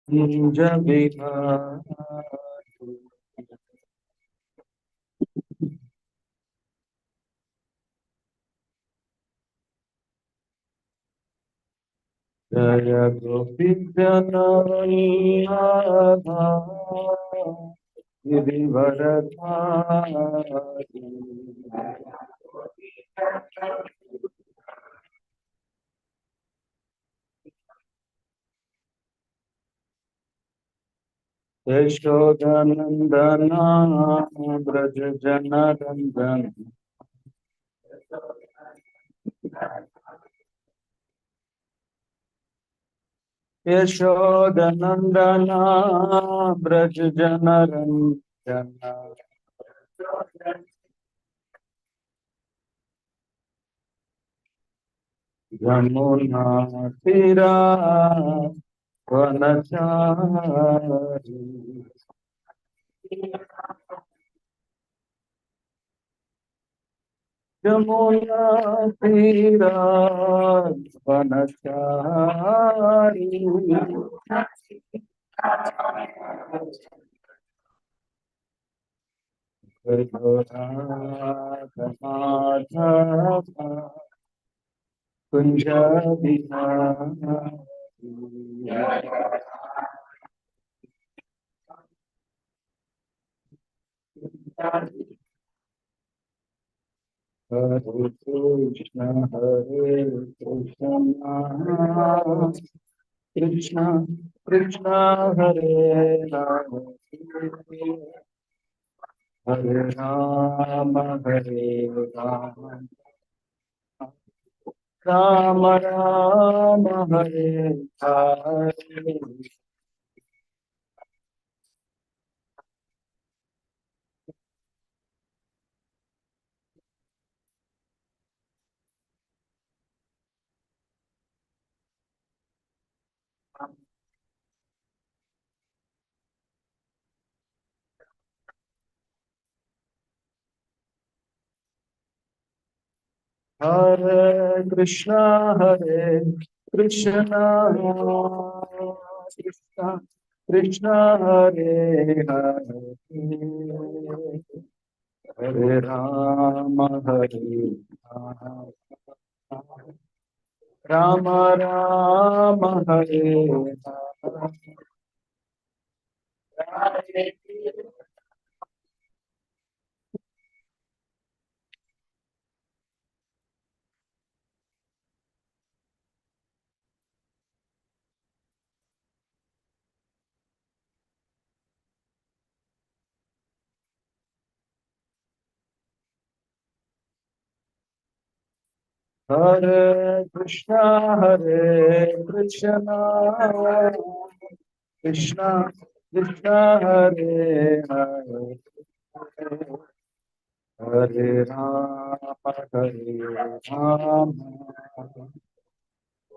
निज विभाति जय गोपीजनवल्लभा गिरिवरधारी यशोदनन्दना व्रज जनरञ्जन यशोदनन्दना व्रज जनरञ्जन यमुना तीरा वनचारी यमुना तीरा वनचारी माधव कुंज बिहारी हरे कृष्ण कृष्ण कृष्ण हरे राम हरे राम राम राम हरे हरे हरे कृष्ण कृष्ण कृष्ण हरे हरे हरे राम राम राम हरे हरे कृष्ण कृष्ण कृष्ण हरे हरे हरे राम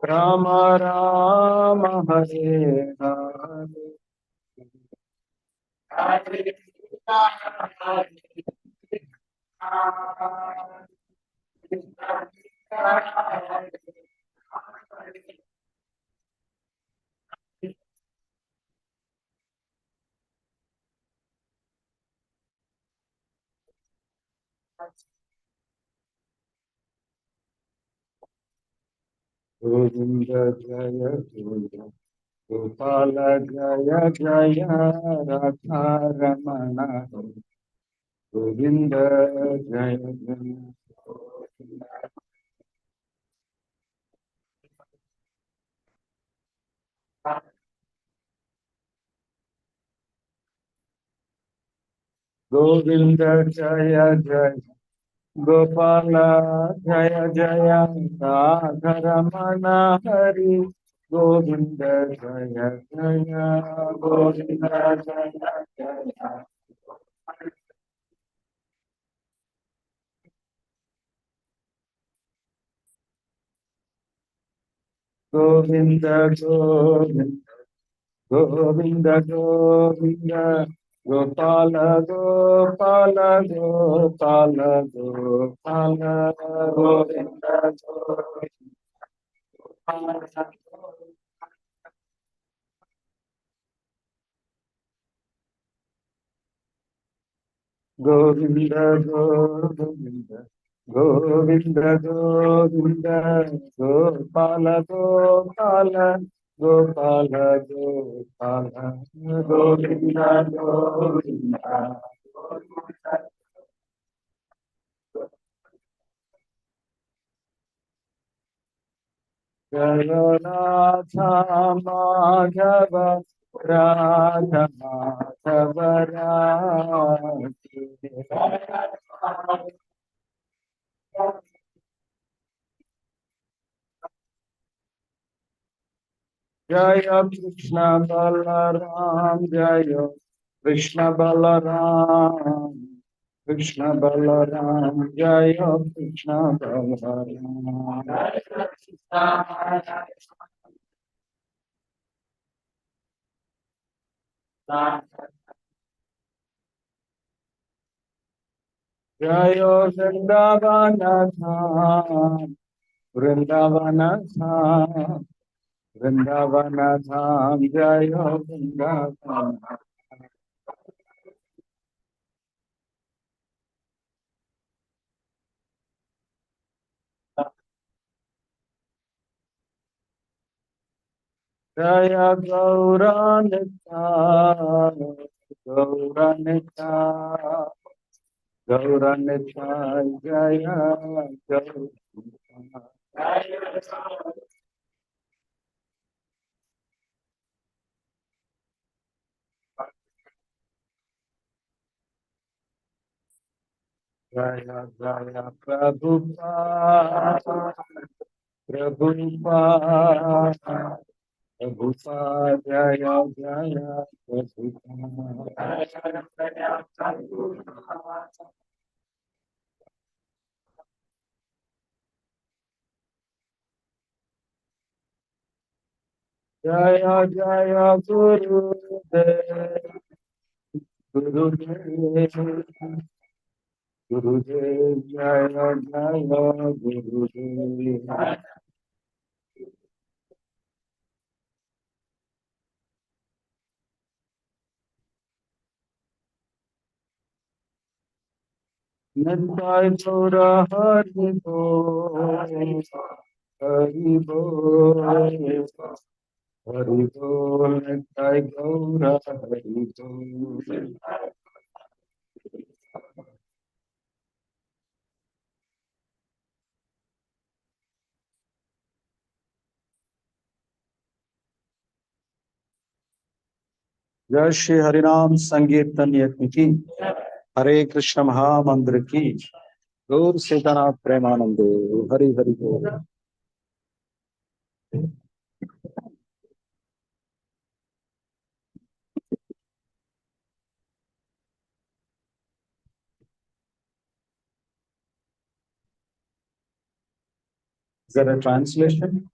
राम राम हरे हरे गोविंद जय जय गोपाल जय जय राधा रमण गोविंद जय जय गोविंद जय जय गोपाल जय जय राधा रमण हरि गोविंद जय जय गोविंद जय जय Govind Govind Govind Govind Gopal Gopal Gopal Gopal Govind Govind Govinda, Govinda, Govinda, Govinda, Gopala, Gopala, Gopala, Gopala, Govinda, Govinda. Jaya Radha Madhava Radha Madhava Radha. Jaya Krishna Balaram, Jaya Krishna Balaram, Krishna Balaram, Jaya Krishna Balaram. Jaya Vrindavana Dham, Vrindavana Dham, Vrindavana Dham, Jaya Vrindavana. Jaya Gauranita, Gauranita, Gauranita, Jaya Gauranita. Jaya Jaya Prabhupada, Prabhupada, Prabhupada, Jaya Jaya Prabhupada. Jaya Jaya Guru Dev, Guru Dev, Guru Dev, Jaya Jaya Guru Dev. Nithyanand Gaura Hari Bol, Hari Bol, Hari Bol, Nithyanand Gaura Hari Bol. जय श्री हरिनाम संकीर्तन यज्ञ की, हरे कृष्ण महामंत्र की, गौर सीतानाथ प्रेमानंदे, हरि हरि बोल. Is that a translation?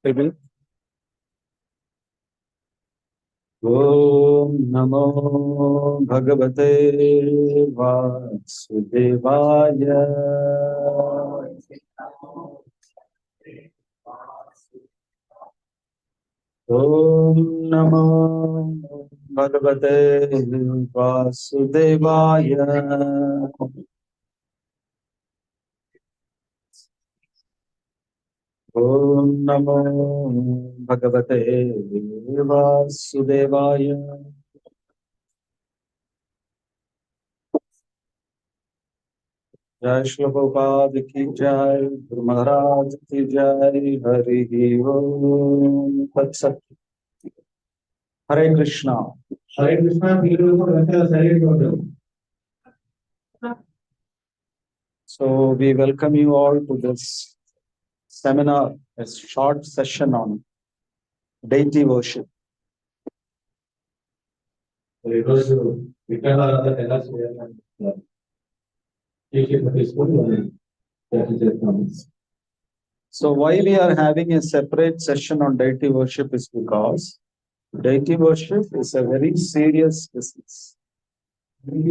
Maybe. Om Namo Bhagavate Vasudevaya. Om Namo Bhagavate Vasudevaya. Om Namo Bhagavate Vasudevaya. जय श्री प्रभुपाद की जय, गुरु महाराज की जय, हरि ओम तत्सत। हरे कृष्णा। हरे Krishna. So we welcome you all to this seminar, a short session on deity worship. So why we are having a separate session on deity worship is because deity worship is a very serious business. When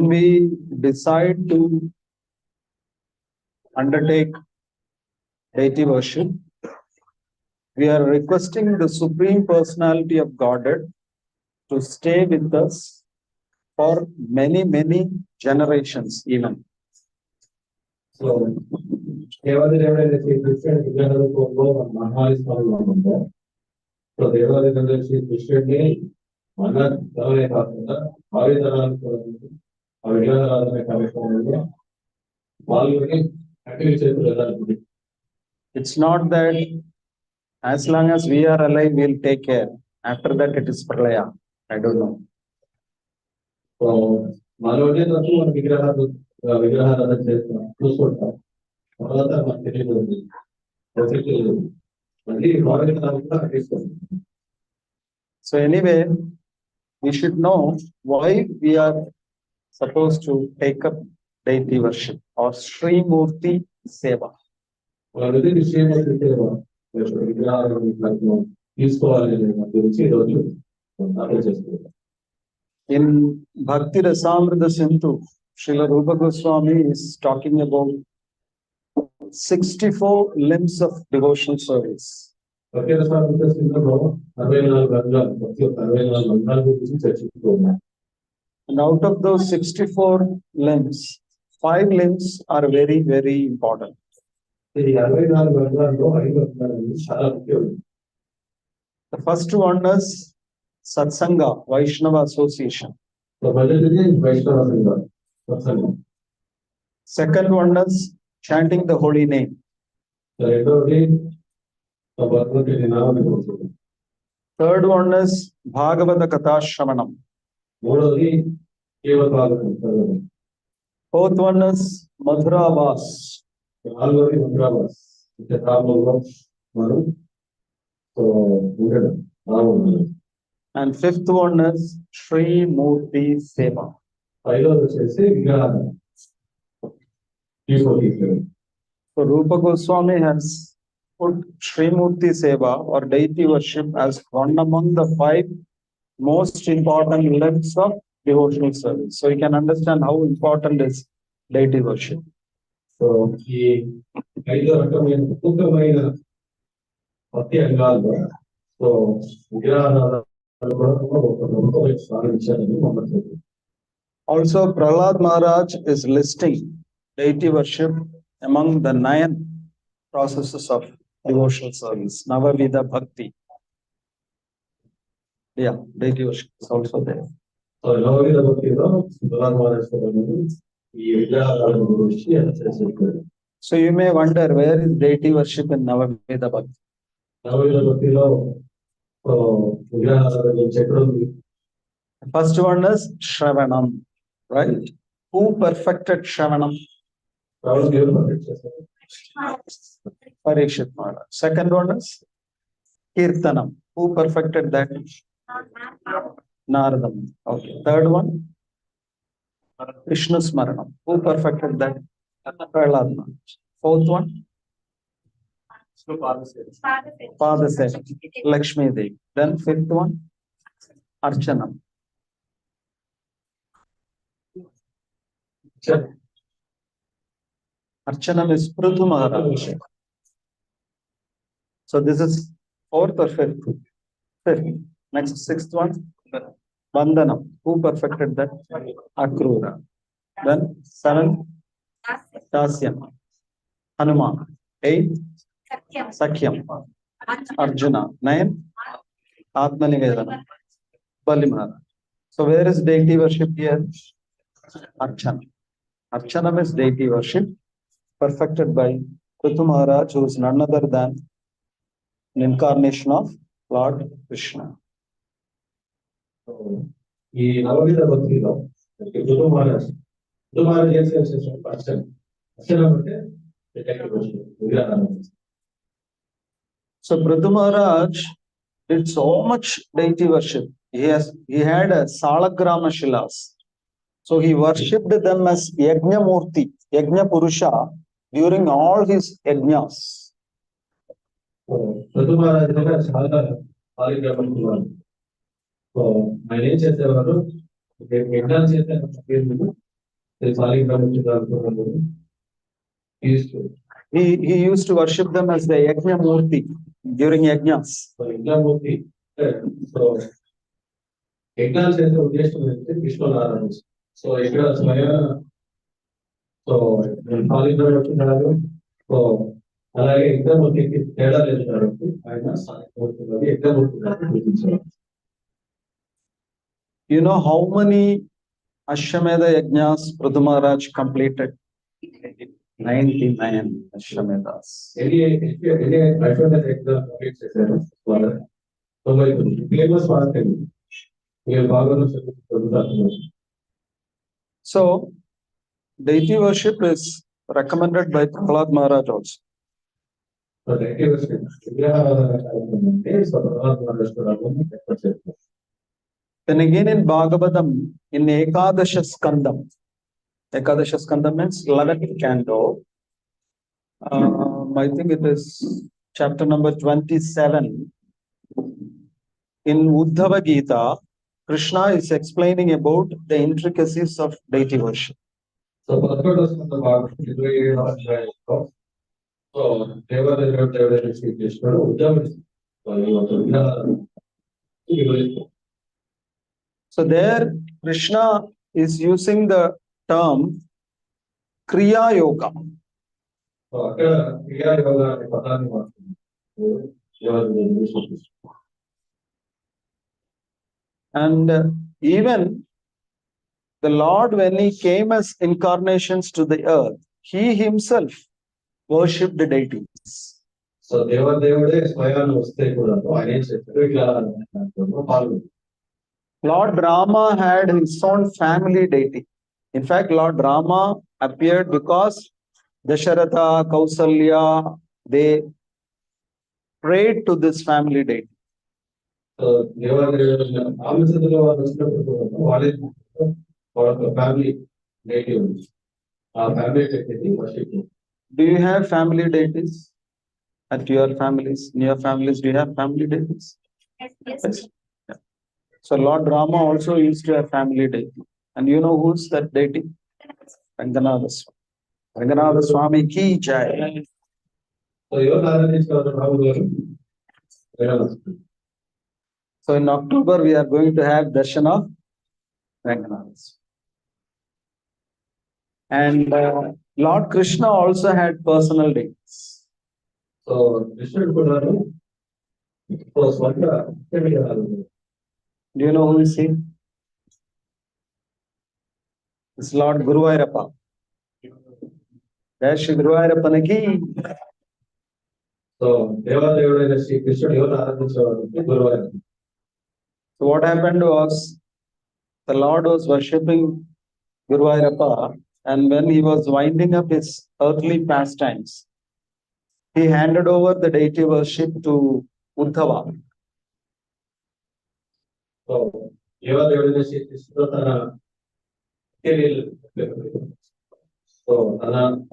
we decide to undertake deity worship, we are requesting the Supreme Personality of Godhead to stay with us for many, many generations even. So, it's not that as long as we are alive, we'll take care. After that, it is pralaya. I don't know. So, so anyway, we should know why we are supposed to take up deity worship or Sri Murti Seva. In Bhakti Rasamrita Sindhu, Srila Rupa Goswami is talking about 64 limbs of devotional service. And out of those 64 limbs, 5 limbs are very, very important. The first one is Satsanga, Vaishnava Association. Second one is chanting the holy name. Third one is Bhagavata Katha Shravanam. Fourth one is Madhura Vas. And fifth one is Sri Murti Seva. So Rupa Goswami has put Sri Murti Seva or deity worship as one among the 5 most important limbs of devotional service. So you can understand how important is deity worship. So also Prahlad Maharaj is listing deity worship among the 9 processes of devotional service, Navavida Bhakti. Yeah, deity worship is also there. So Navavida Bhakti is Prahlad Maharaj. So you may wonder, where is deity worship in Navavida Bhakti? First one is Shravanam, right? Who perfected Shravanam? Parikshit Maharaj. Second one is Kirtanam. Who perfected that? Naradam. Okay. Third one, Krishna Smaranam. Who perfected that? Prahlad Maharaj. Fourth one, Padaseva, Lakshmi Devi. Then fifth one, Archanam. Archanam is Prithu Maharaj. So this is fourth or fifth? Fifth. Next, sixth one, Vandanam. Who perfected that? Akrura. Then seventh, Dasyam. Hanuman. Eighth, Sakyam. Arjuna. 9. Atma Nivedana. Bali Maharaj. So where is deity worship here? Archana. Archana is deity worship perfected by Prithu Maharaj, who is none other than an incarnation of Lord Krishna. ఈ నవవిధ భక్తిలో ఋతు మహారాజ్ ఏం చేస్తారు అర్చన అంటే విగ్రహాలు. So Prithu Maharaj did so much deity worship. He had a Salagrama Shilas. So he worshipped them as Yajna Murti, Yajna Purusha during all his yajnas. ఋతు మహారాజ్ దగ్గర చాలా సాలిగ్రామం ఉన్నారు. సో ఆయన ఏం చేసేవారు యజ్ఞాలు చేసేందుకు Saligramam He used to worship them as the Yajna Murti during yajnas. Yagnamurthy. So యజ్ఞాలు చేసే ఉద్దేశం ఏంటంటే విష్ణువుని ఆరాధించు. సో ఇక్కడ స్వయం సో సాలిగ్రామం వచ్చినాడు. సో అలాగే యజ్ఞమూర్తికి తేడా లేదు కాబట్టి ఆయన Saligramam Yagnamurthy పూజించారు. You know how many Ashwamedha yajnas Prithu Maharaj completed? 99 Ashwamedas. So deity worship is recommended by Prahlad Maharaj also. Then again in Bhagavatam, in Ekadasha Skandam, Ekadasha Skandam means 11th canto. I think it is chapter number 27. In Uddhava Gita, Krishna is explaining about the intricacies of deity worship. So So there Krishna is using the term Kriya Yoga. And even the Lord, when he came as incarnations to the earth, he himself worshipped the deities. So దేవుడే స్వయాన్ని వస్తే కూడా ఆయన ఏం చేస్తారు ఇట్లా పాల్గొంటారు. Lord Rama had his own family deity. In fact, Lord Rama appeared because Dasharatha, Kausalya, they prayed to this family deity. So రామచంద్రుల వారు వచ్చినప్పుడు వాళ్ళ ఫ్యామిలీ డైటీ ఉంది. ఆ family deity worship. Do you have family deities at your families? In your families, do you have family deities? Yes. Yeah. So Lord Rama also used to have family deity. And you know who's that deity? Ranganatha Swami. Ranganatha Swami ki jai. So ఎవరు ఆరాధించేవారు రాముడు గారు? So in October, we are going to have darshan of Ranganatha Swami. And Lord Krishna also had personal deities. So కృష్ణుడు కూడా స్వంత విగ్రహాలు. Do you know who is he? It's Lord Guruvayurappa. Jai Shri Guruvayurappanaki. So దేవాదేవుడైన Shri కృష్ణుడు ఎవరు ఆరాధించేవారు? Guruvayurappa. So what happened was, the Lord was worshipping Guruvayurappa, and when he was winding up his earthly pastimes, he handed over the deity worship to Uddhava. So దేవాదేవుడైన Shri కృష్ణుడు తన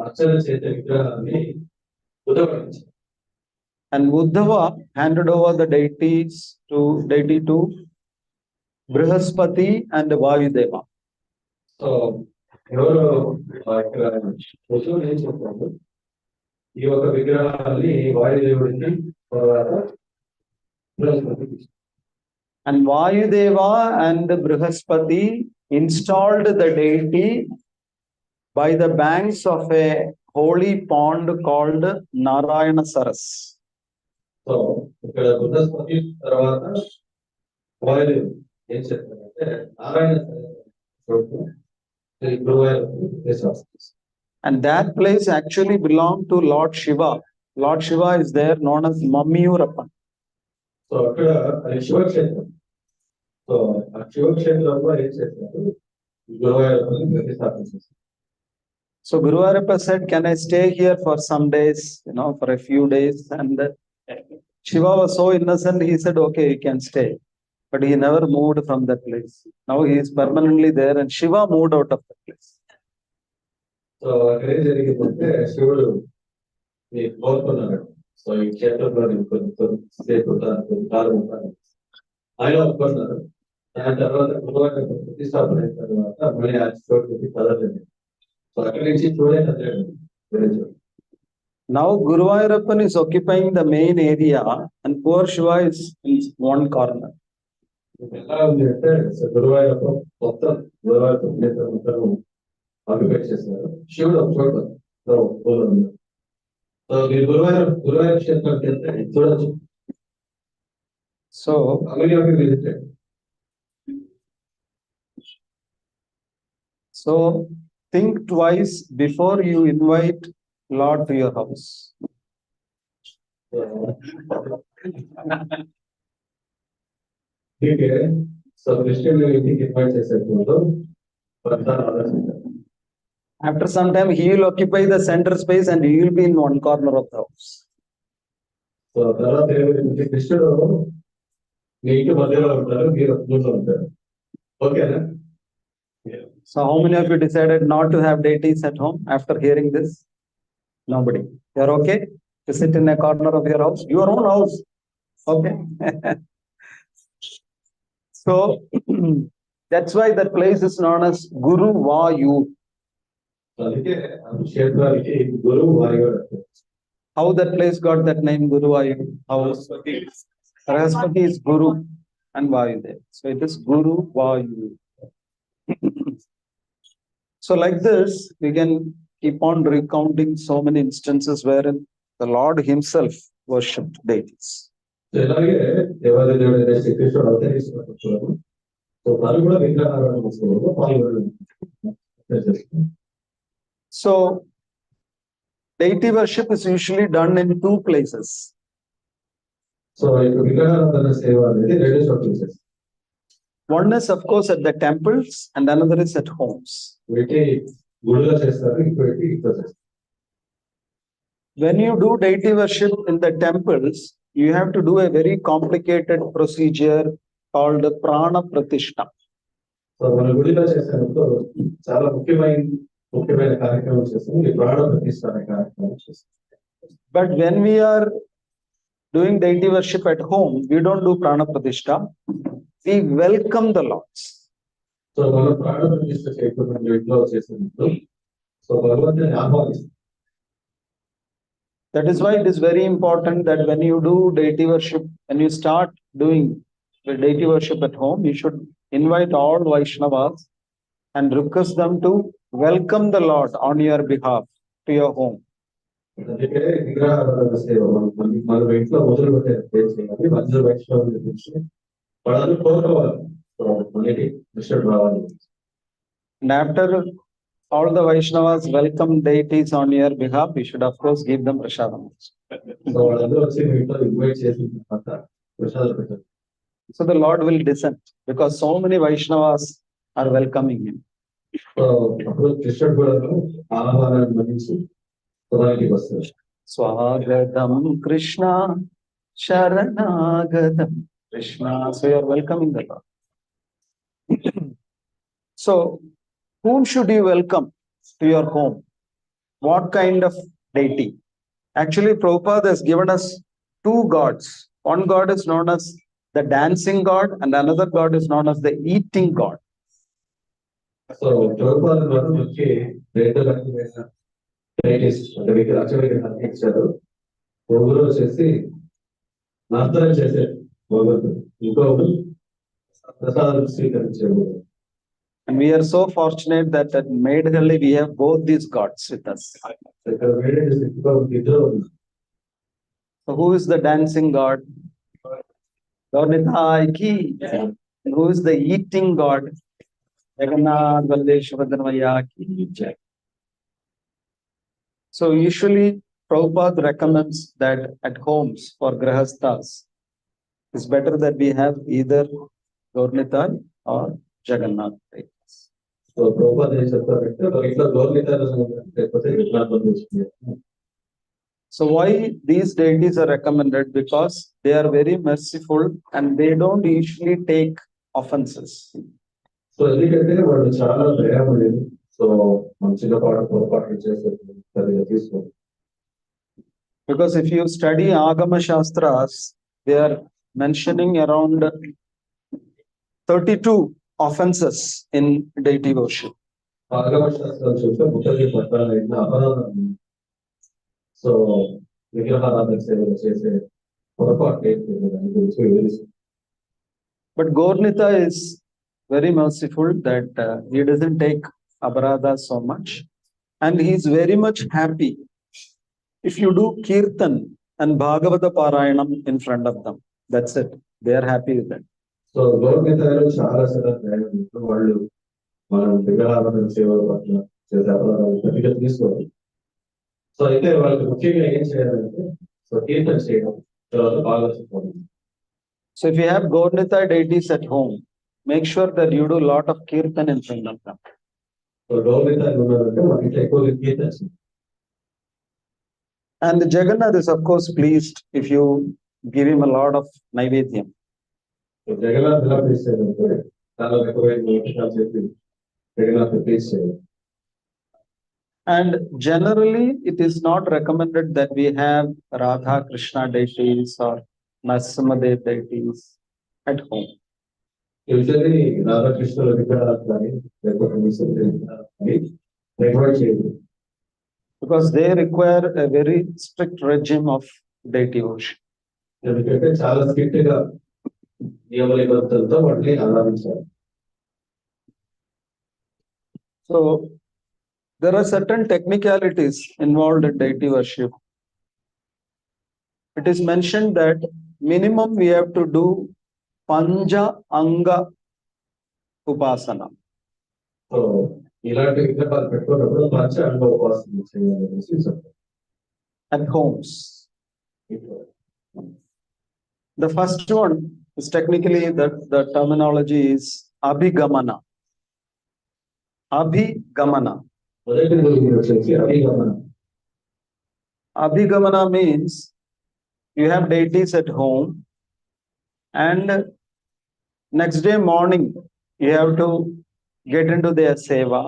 అర్చన చేసే విగ్రహాన్ని ఉద్ధవించారు. And Uddhava handed over the deity to Brihaspati and Vayudeva. So ఎవరు ఇక్కడ ఋషువులు ఏం చెప్పారు? ఈ యొక్క విగ్రహాన్ని వాయుదేవుడికి And Vayudeva and Brihaspati installed the deity by the banks of a holy pond called Narayana Saras. So ఇక్కడ బృహస్పతి తర్వాత వాయుడు ఏం చెప్తారంటే Narayana And that place actually belonged to Lord Shiva. Lord Shiva is there, known as Mammiyurappan. So అక్కడ అది శివక్షేత్రం. So ఆ శివక్షేత్రంలో ఏం చేస్తారు, గురువాయూరప్పని ప్రతిష్టాపించేస్తారు. So Guru Arappa said, can I stay here for some days, for a few days? And Shiva was so innocent, he said, okay, you can stay. But he never moved from that place. Now he is permanently there and Shiva moved out of that place. So అక్కడ ఏం జరిగిందంటే శివుడు కోరుకున్నాడు, so ఈ క్షేత్రంలో కొద్దిసేపు కాలం ఉంటాను. ఆయన ఒప్పుకున్నారు. దాని తర్వాత గురువాయూరప్ప ప్రతిష్టాపన అయిన తర్వాత మళ్ళీ ఆ చోటుకి కదలేదు. సో అక్కడి నుంచి చూడే కదలేదు. Now Guru Arappan is occupying the main area and poor Shiva is in one corner. ఎలా ఉంది అంటే గురువాయూరప్ప మొత్తం గురువాయూరప్ప క్షేత్రం మొత్తం ఆక్యుపై చేస్తారు. శివుడు ఒక చోట ఉంది. సో మీరు గురువాయూర క్షేత్రానికి వెళ్తే చూడొచ్చు. So visited. So think twice before you invite Lord to your house. So కృష్ణుడు ఇంటికి ఇన్వైట్ చేసేటప్పుడు ఆలోచించారు. After some time, he will occupy the center space and he will be in one corner of the house. So తర్వాత కృష్ణుడు మీ ఇంటి మధ్యలో ఉంటారు, మీరు మూడులో ఉంటారు. ఓకేనా? So how many of you decided not to have deities at home after hearing this? Nobody. You are okay to sit in a corner of your house, your own house. Okay. So that's why that place is known as Guru Vayu. అందుకే క్షేత్రానికి గురువు వాయువు. How that place got that name Guru Vayu? How Prahaspati is Guru and Vayu there. So it is Guru Vayu. So like this, we can keep on recounting so many instances wherein the Lord himself worshipped deities. అలాగే దేవాలయ దేవుడైన శ్రీకృష్ణుడు అవతరించినప్పుడు so వారు కూడా విగ్రహారాధనలో పాల్గొనడం. So deity worship is usually done in two places. So ఇప్పుడు విగ్రహారాధన సేవ అనేది రెండు చోట్ల చేస్తారు. One is of course at the temples and another is at homes. వీటి గుడిలో చేస్తారు, ఇంకోటి ఇంట్లో చేస్తారు. When you do deity worship in the temples, you have to do a very complicated procedure called prana pratishtha. So మన గుడిలో చేసినప్పుడు చాలా ముఖ్యమైన కార్యక్రమం చేస్తాం, ఈ ప్రాణ ప్రతిష్ఠ అనే కార్యక్రమం చేస్తాం. But when we are doing deity worship at home, we don't do prana pratishtha. We welcome the lords. So మనం ప్రాణ ప్రతిష్ఠ చేయకుండా ఇంట్లో చేసినప్పుడు సో భగవంతుని ఆహ్వానిస్తాం. That is why it is very important that when you do deity worship, when you start doing the deity worship at home, you should invite all Vaishnavas and request them to welcome the Lord on your behalf to your home. అందుకే విగ్రహారాధన సేవ మనం ఇంట్లో మొదలు పెట్టేయాలి. మంచి వైష్ణవులు పిలిచి వాళ్ళని కోరుకోవాలి, మనకి కృష్ణుడు రావాలి. And after all the Vaishnavas welcome deities on your behalf, you should of course give them prasadam. So వాళ్ళందరూ వచ్చి మీ ఇంట్లో ఇన్వైట్ చేసిన తర్వాత ప్రసాదం పెట్టాలి. So the Lord will descend because so many Vaishnavas are welcoming him. So అప్పుడు కృష్ణుడు కూడా ఆహ్వానాన్ని మన్నించి సమాధికి వస్తారు. Swagatam Krishna Sharanagatam Krishna. So you are welcoming the Lord. So whom should you welcome to your home? What kind of deity? Actually, Prabhupada has given us two gods. One god is known as the dancing god and another god is known as the eating god. So Prabhupada ద్వారా మనకి రెండు రకమైన deities అంటే విగ్రహాన్ని ఇచ్చారు. ఒకరు వచ్చేసి నర్తనం చేసే భగవంతుడు, ఇంకొకరు ప్రసాదం స్వీకరించే. And we are so fortunate that at Medhalli we have both these gods with us. ఇక్కడ వేరే స్థితిలో ఇద్దరు ఉన్నారు. So who is the dancing god? Gaurnitai. And who is the eating god? Jagannath Baldeshwara ki jai. So usually Prabhupada recommends that at homes for grahasthas, it's better that we have either Gaurnitai or Jagannath. So Prabhupada ఏం చెప్తారంటే ఒక ఇంట్లో గౌరవితాలు లేకపోతే విగ్రహాలు చేసుకున్నారు. So why these deities are recommended? Because they are very merciful and they don't usually take offenses. So ఎందుకంటే వాళ్ళు చాలా దయామయులు. సో మంచిగా పొరపాట్లు చేస్తారు సరిగా తీసుకోరు. Because if you study Agama Shastras, they are mentioning around 32 offenses in deity worship. ఆగమ శాస్త్రాలు చూస్తే 38 అపరాధాలు. సో విగ్రహారాధన సేవలు చేసే పొరపాటు దాని గురించి వివరిస్తుంది. But Gaurnita is very merciful that he doesn't take aparadha so much, and he is very much happy if you do kirtan and Bhagavata Parayanam in front of them. That's it. They are happy with that. So గౌరవితాలు చాలా వాళ్ళు మనం విగ్రహారాధన సేవల పట్ల చేసే అపరాధాలు సరిగ్గా తీసుకోవాలి. సో అయితే వాళ్ళకి ముఖ్యంగా ఏం చేయాలంటే సో కీర్తన చేయడం తర్వాత బాగా చెప్పాలి. So if you have Gaurnita deities at home, make sure that you do a lot of kirtan in front of them. So గౌరవితాలు ఉన్నారంటే మన ఇంట్లో ఎక్కువ కీర్తన చేయాలి. And Jagannath is of course pleased if you give him a lot of naivedyam. So Jagannath ఎలా please చేయాలంటే చాలా రకమైన వంటకాలు చెప్పి జగన్నాథ్ ప్లీజ్ చేయాలి. And generally, it is not recommended that we have Radha Krishna deities or Narasimhadev deities at home. Usually రాధాకృష్ణుల విగ్రహాలు కానీ లేకపోతే విగ్రహాలు కానీ రికమెండ్ చేయదు. Because they require a very strict regime of deity worship. ఎందుకంటే చాలా స్ట్రిక్ట్ గా నియమ నిబంధనలతో వాటిని ఆరాధించాలి. So there are certain technicalities involved in deity worship. It is mentioned that minimum we have to do Panja Anga Upasana. So ఇలాంటి విగ్రహాలు పెట్టుకున్నప్పుడు పంచ అంగ ఉపాసన చేయాలనేసి చెప్తారు. At homes. The first one is technically that the terminology is Abhigamana. Abhigamana. మొదటి వచ్చేసి అభిగమనం. Abhigamana means you have deities at home and next day morning you have to get into their seva.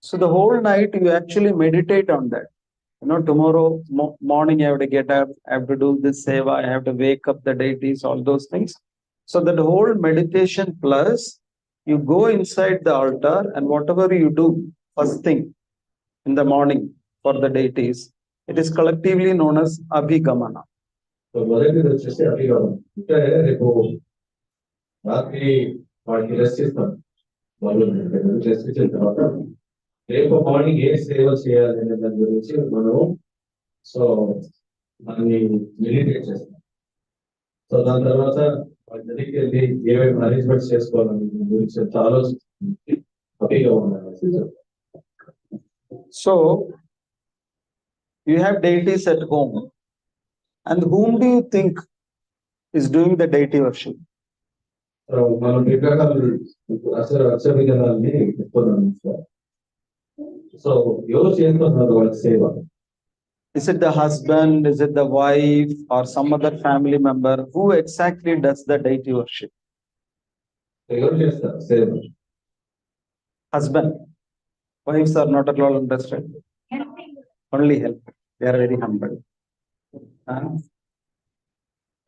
So the whole night you actually meditate on that. You know, tomorrow morning I have to get up, I have to do this seva, I have to wake up the deities, all those things. So that whole meditation plus you go inside the altar and whatever you do first thing in the morning for the deities, it is collectively known as Abhigamana. So మొదటిది వచ్చేసి అభిగమనం. అంటే రేపు రాత్రి వాడికి rest ఇస్తాం. వాళ్ళు rest ఇచ్చిన తర్వాత రేపు మార్నింగ్ ఏ సేవ చేయాలి అనే దాని గురించి మనం సో దాన్ని మెడిటేట్ చేస్తాం. సో దాని తర్వాత వాళ్ళ దగ్గరికి వెళ్ళి ఏమేమి అరేంజ్మెంట్స్ చేసుకోవాలని దాని గురించి ఎంత ఆలోచించి అభిగమనం అనేసి చెప్తాం. So you have deities at home, and whom do you think is doing the deity worship? So మనం విగ్రహాలు అక్షర విగ్రహాలని చెప్తున్నాం. సో ఎవరు చేస్తున్నారు వాళ్ళ సేవ? Is it the husband, is it the wife, or some other family member? Who exactly does the deity worship? ఎవరు చేస్తారు సేవ? Husband. Wives are not at all interested. Only help. They are very humble.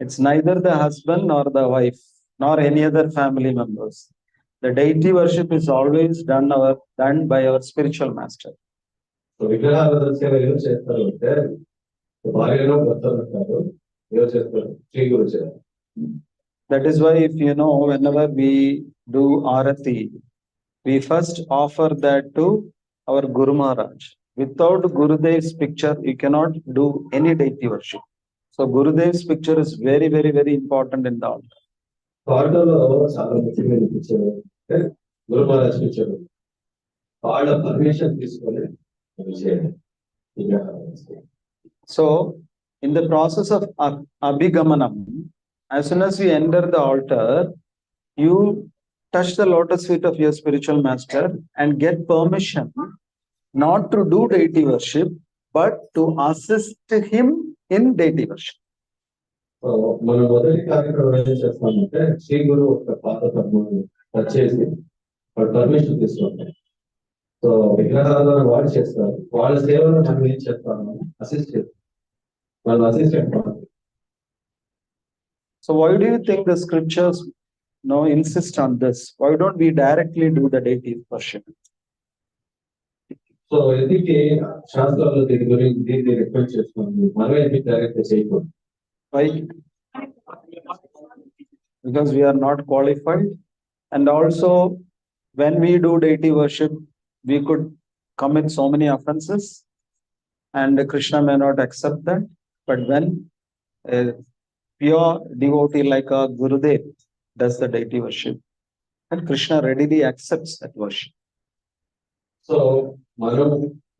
It's neither the husband nor the wife nor any other family members. The deity worship is always done by our spiritual master. So విగ్రహారాధన సేవ ఎవరు చేస్తారు అంటే భార్యలో భర్తలు ఉంటారు. ఎవరు చేస్తారు? శ్రీ గురు చేస్తారు. That is why if you know, whenever we do arati, we first offer that to our Guru Maharaj. Without Gurudev's picture, you cannot do any deity worship. So Gurudev's picture is very, very, very important in the altar. ఆటోలో చాలా ముఖ్యమైన picture అంటే గురు Maharaj picture వాళ్ళ permission తీసుకొని చేయాలి. So, in the process of Abhigamanam, as soon as you enter the altar, you touch the lotus feet of your spiritual master and get permission not to do deity worship, but to assist him in deity worship. మనం మొదటి కార్యక్రమం ఏం చేస్తామంటే శ్రీ గురు ఒక పాత పద్మని touch చేసి వాడు permission తీసుకుంటాం. సో విగ్రహాలను వాడు చేస్తారు, వాళ్ళ సేవను మనం ఏం చేస్తాము అసిస్ట్ చేస్తాం, వాళ్ళు assistant. So why do you think the scriptures insist on this? Why don't we directly do the deity worship? So ఎందుకు శాస్త్రాల్లో దీని గురించి దీన్ని రికమెండ్ చేస్తుంది, మనమే ఎందుకు డైరెక్ట్ చేయకూడదు? Why? Because we are not qualified, and also when we do deity worship, we could commit so many offenses, and Krishna may not accept that. But when a pure devotee like a Gurudev does the deity worship, and Krishna readily accepts that worship. So మనం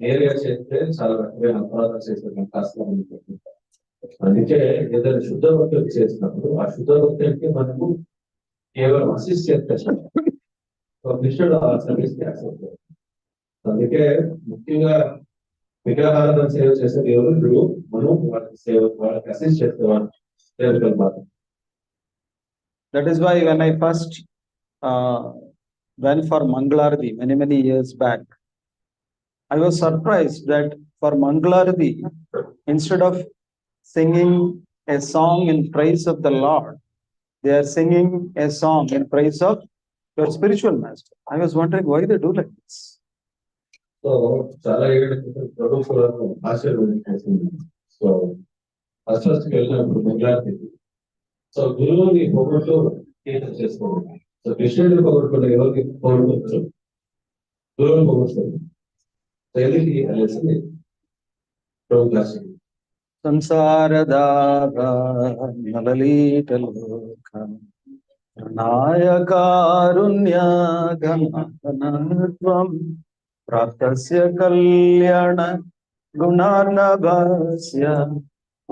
నేరుగా చేస్తే చాలా రకమైన అపరాధాలు చేసే కష్టం. అందుకే ఏదైనా శుద్ధ భక్తులు చేసినప్పుడు ఆ శుద్ధ భక్తులకి మనము కేవలం అసిస్ట్ చేస్తాం, కృష్ణుడు ఆ సర్వీస్ యాక్సెప్ట్ చేస్తాం. అందుకే ముఖ్యంగా విగ్రహాలను సేవ చేసే దేవుడు మనం వాళ్ళకి అసిస్ట్ చేసేవాడు దేవుడు మాత్రం. That is why when I first went for Mangalarati many years back, I was surprised that for Mangalarati, instead of singing a song in praise of the Lord, they are singing a song in praise of your spiritual master. I was wondering why they do like this. So చాలా ఏళ్ళ క్రితం ప్రభు కూడా ఆశీర్వదించింది. So first వెళ్ళినప్పుడు మంగళారతి, so గురువుని పొగడుతూ కీర్తన చేసుకోవాలి. So కృష్ణుడిని పొగడుకుంటే ఎవరికి పొగడుకుంటారు? గురువుని పొగడుతుంది. సో ఎందుకు అనేసి ప్రభు class Samsaradara nalalitaloka Nayakarunya Ganatvam Praptasya Kalyana Gunarnabhasya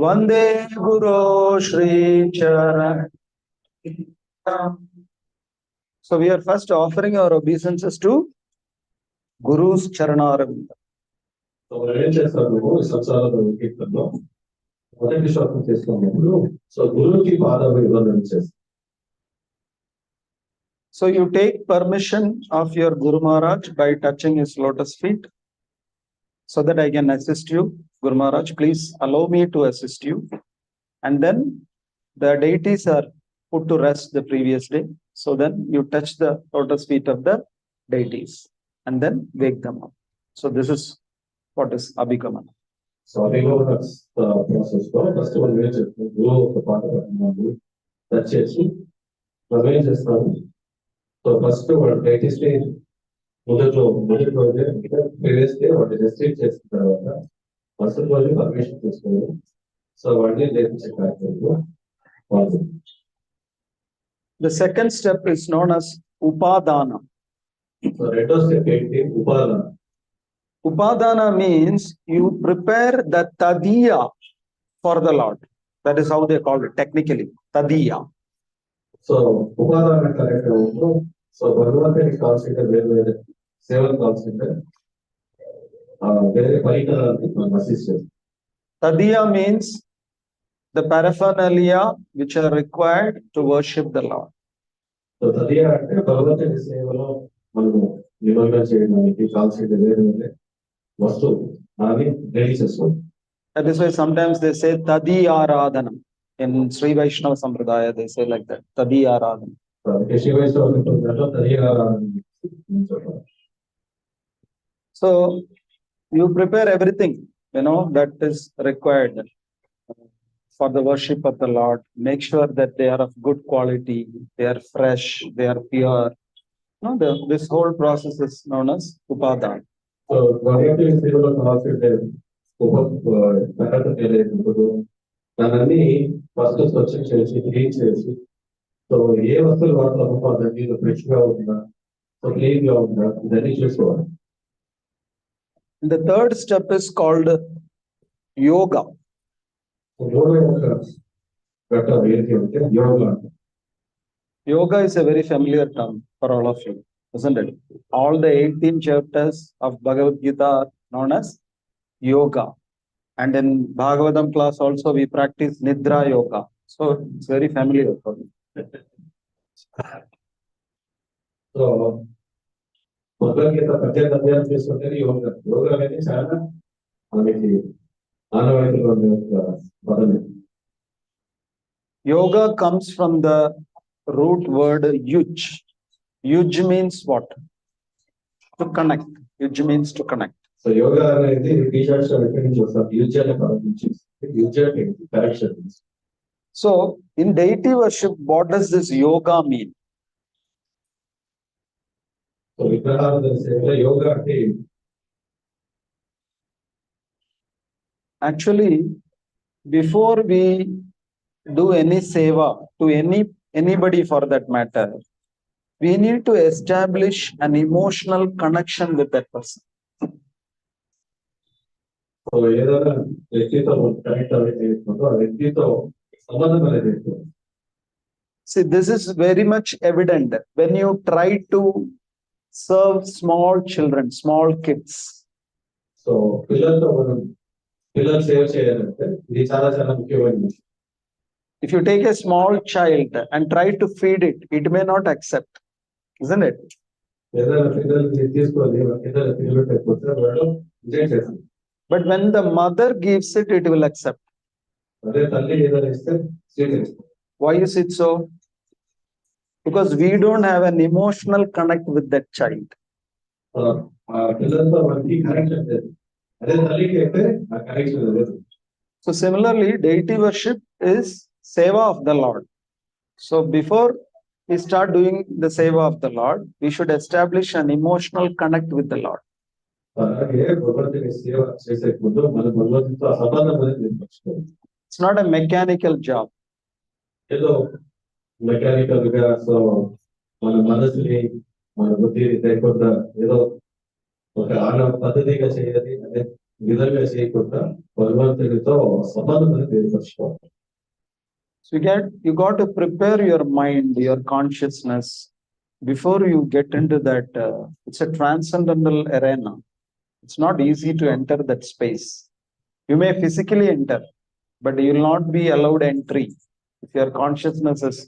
Vande Guru Shri Charan. So we are first offering our obeisances to Guru's Charanaravindam. So మనం ఏం చేస్తాము సంసారంలో కీర్తనలో మొదటి శ్లోకం చేసుకున్నప్పుడు సో గురువుకి పాదాభివందనం చేస్తాం. So you take permission of your Guru Maharaj by touching his lotus feet so that I can assist you. Guru Maharaj, please allow me to assist you. And then the deities are put to rest the previous day. So then you touch the lotus feet of the deities and then wake them up. So this is what is Abhigamana. So అభిగమన process లో first మనం ఏం చేస్తాం, గురువు ఒక పాదాభివందనం touch చేసి మనం ఏం చేస్తాము. సో ఫస్ట్ వాడు ప్రైటిస్ మొదటి రోజే ప్రీవియస్ డే వాటిని రెస్ట్రిక్ట్ చేసిన తర్వాత ఫస్ట్ రోజు పర్మిషన్ తీసుకుని సో వాడిని లేపించే కార్యక్రమంలో పాల్గొంది. The second step is known as Upadana. So రెండో స్టెప్ ఏంటి? ఉపాదాన. Upadana means you prepare the tadiya for the Lord. That is how they call it technically, tadiya. So ఉపాదాన కార్యక్రమంలో సో భగవంతునికి కావాల్సిన వేరే సేవలు కావాల్సిన వేరే పరికరాన్ని మనం అసిస్ట్ చేస్తాం. Tadiya means the paraphernalia which are required to worship the Lord. So తదియా అంటే భగవంతుని సేవలో మనము నిమగ్నం చేయడానికి కావాల్సిన వేరే వస్తువు అది రెడీ చేసుకోండి. That is why sometimes they say Tadi Aradhanam. In Sri Vaishnava Sampradaya, they say like that, Tadi Aradhanam. So you prepare everything, that is required for the worship of the Lord. Make sure that they are of good quality, they are fresh, they are pure. No, this whole process is known as upadana. So ఒకటి సేవలో కావాల్సింటే తర్వాత తెలియదు దాన్ని first స్వచ్ఛం చేసి clean చేసి so ఏ వస్తువులు వాడతామో దాన్ని fresh గా ఉందా సో క్లీన్ గా ఉందా ఇదన్నీ చూసుకోవాలి. The third step is called yoga. Yoga యొక్క ఘట్టం ఏంటి అంటే yoga. Yoga is a very familiar term for all of you, isn't it? All the 18 chapters of Bhagavad Gita are known as yoga. And in Bhagavatam class also we practice Nidra yoga. So it's very familiar for me. So Bhagavad Gita 18 అధ్యాయం చేసుకుంటే యోగా. యోగా అనేది చాలా మనకి ఆనవాయితీలో ఉండే ఒక పదమే. Yoga comes from the root word yuj. Yuj means what? To connect. Yuj means to connect. So yoga అనేది T shirts ఎక్కడి నుంచి వస్తారు? యూజ్ అనే పదం నుంచి. యూజ్ అంటే correction. So in deity worship, what does this yoga mean? So విగ్రహారాధన సేవలో యోగా అంటే Actually, before we do any seva to anybody for that matter, we need to establish an emotional connection with that person. So ఏదైనా వ్యక్తితో connect అవుతుందో ఆ వ్యక్తితో సంబంధం అనేది ఉంటుంది. See, this is very much evident when you try to serve small children, small kids. So పిల్లలతో మనం పిల్లలు సేవ చేయాలంటే ఇది చాలా చాలా ముఖ్యమైనది. If you take a small child and try to feed it, it may not accept, isn't it? ఏదైనా పిల్లల్ని తీసుకొని పిల్లలు తినబెట్టకపోతే వాళ్ళు రిజెక్ట్ చేస్తారు. But when the mother gives it, it will accept. అదే తల్లి ఏదైనా ఇస్తే స్వీకరిస్తారు. Why is it so? Because we don't have an emotional connect with that child. ఆ పిల్లలతో మనకి కనెక్షన్ లేదు. అదే తల్లికి అయితే ఆ కనెక్షన్ లేదు. So similarly, deity worship is seva of the Lord. So before we start doing the seva of the Lord, we should establish an emotional connect with the Lord. అలాగే భగవంతుని సేవ చేసే ముందు మన భగవంతునితో ఆ సంబంధం అనేది నిర్మించుకోవాలి. It's not a mechanical job. ఏదో మెకానికల్ గా సో మన మనసుని మన బుద్ధిని లేకుండా ఏదో ఒక పద్ధతిగా చేయాలి అనే విధంగా చేయకుండా భగవంతునితో సంబంధం అనేది ఏర్పరచుకోవాలి. So you got to prepare your mind, your consciousness before you get into that. It's a transcendental arena. It's not easy to enter that space. You may physically enter, but you will not be allowed entry if your consciousness is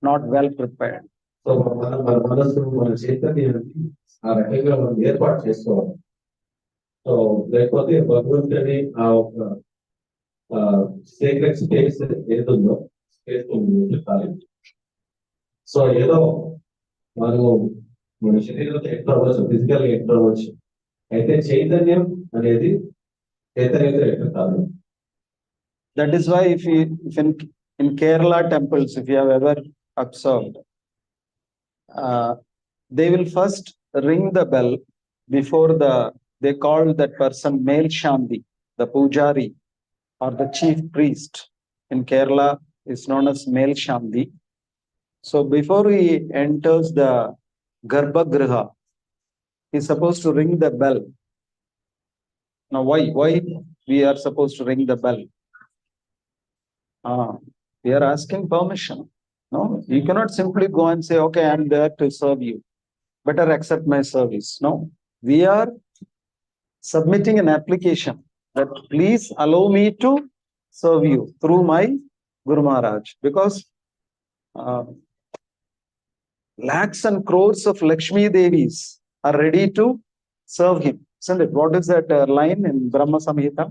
not well prepared. So మన మనసు మన చైతన్యాన్ని ఆ రకంగా మనం ఏర్పాటు చేసుకోవాలి. So లేకపోతే భగవంతుని ఆ ఒక సీక్రెట్ స్పేస్ ఏదుందో స్పేస్ పెట్టాలి. సో ఏదో మనం మన శరీరంతో ఎంటర్ అవ్వచ్చు, ఫిజికల్ గా ఎంటర్ అవ్వచ్చు, అయితే చైతన్యం అనేది చైతన్యంతో ఎంటర్ కాదు. That is why if in Kerala temples, if you have ever observed, they will first ring the bell before they call that person male Shandi, the pujari or the chief priest in Kerala is known as male Shandi. So before he enters the Garbhagriha, he is supposed to ring the bell. Now why we are supposed to ring the bell? We are asking permission. No, you cannot simply go and say, okay, I am there to serve you. Better accept my service. No, we are submitting an application that please allow me to serve you through my Guru Maharaj. Because lakhs and crores of Lakshmi Devis are ready to serve him. Isn't it? What is that line in Brahma Samhita?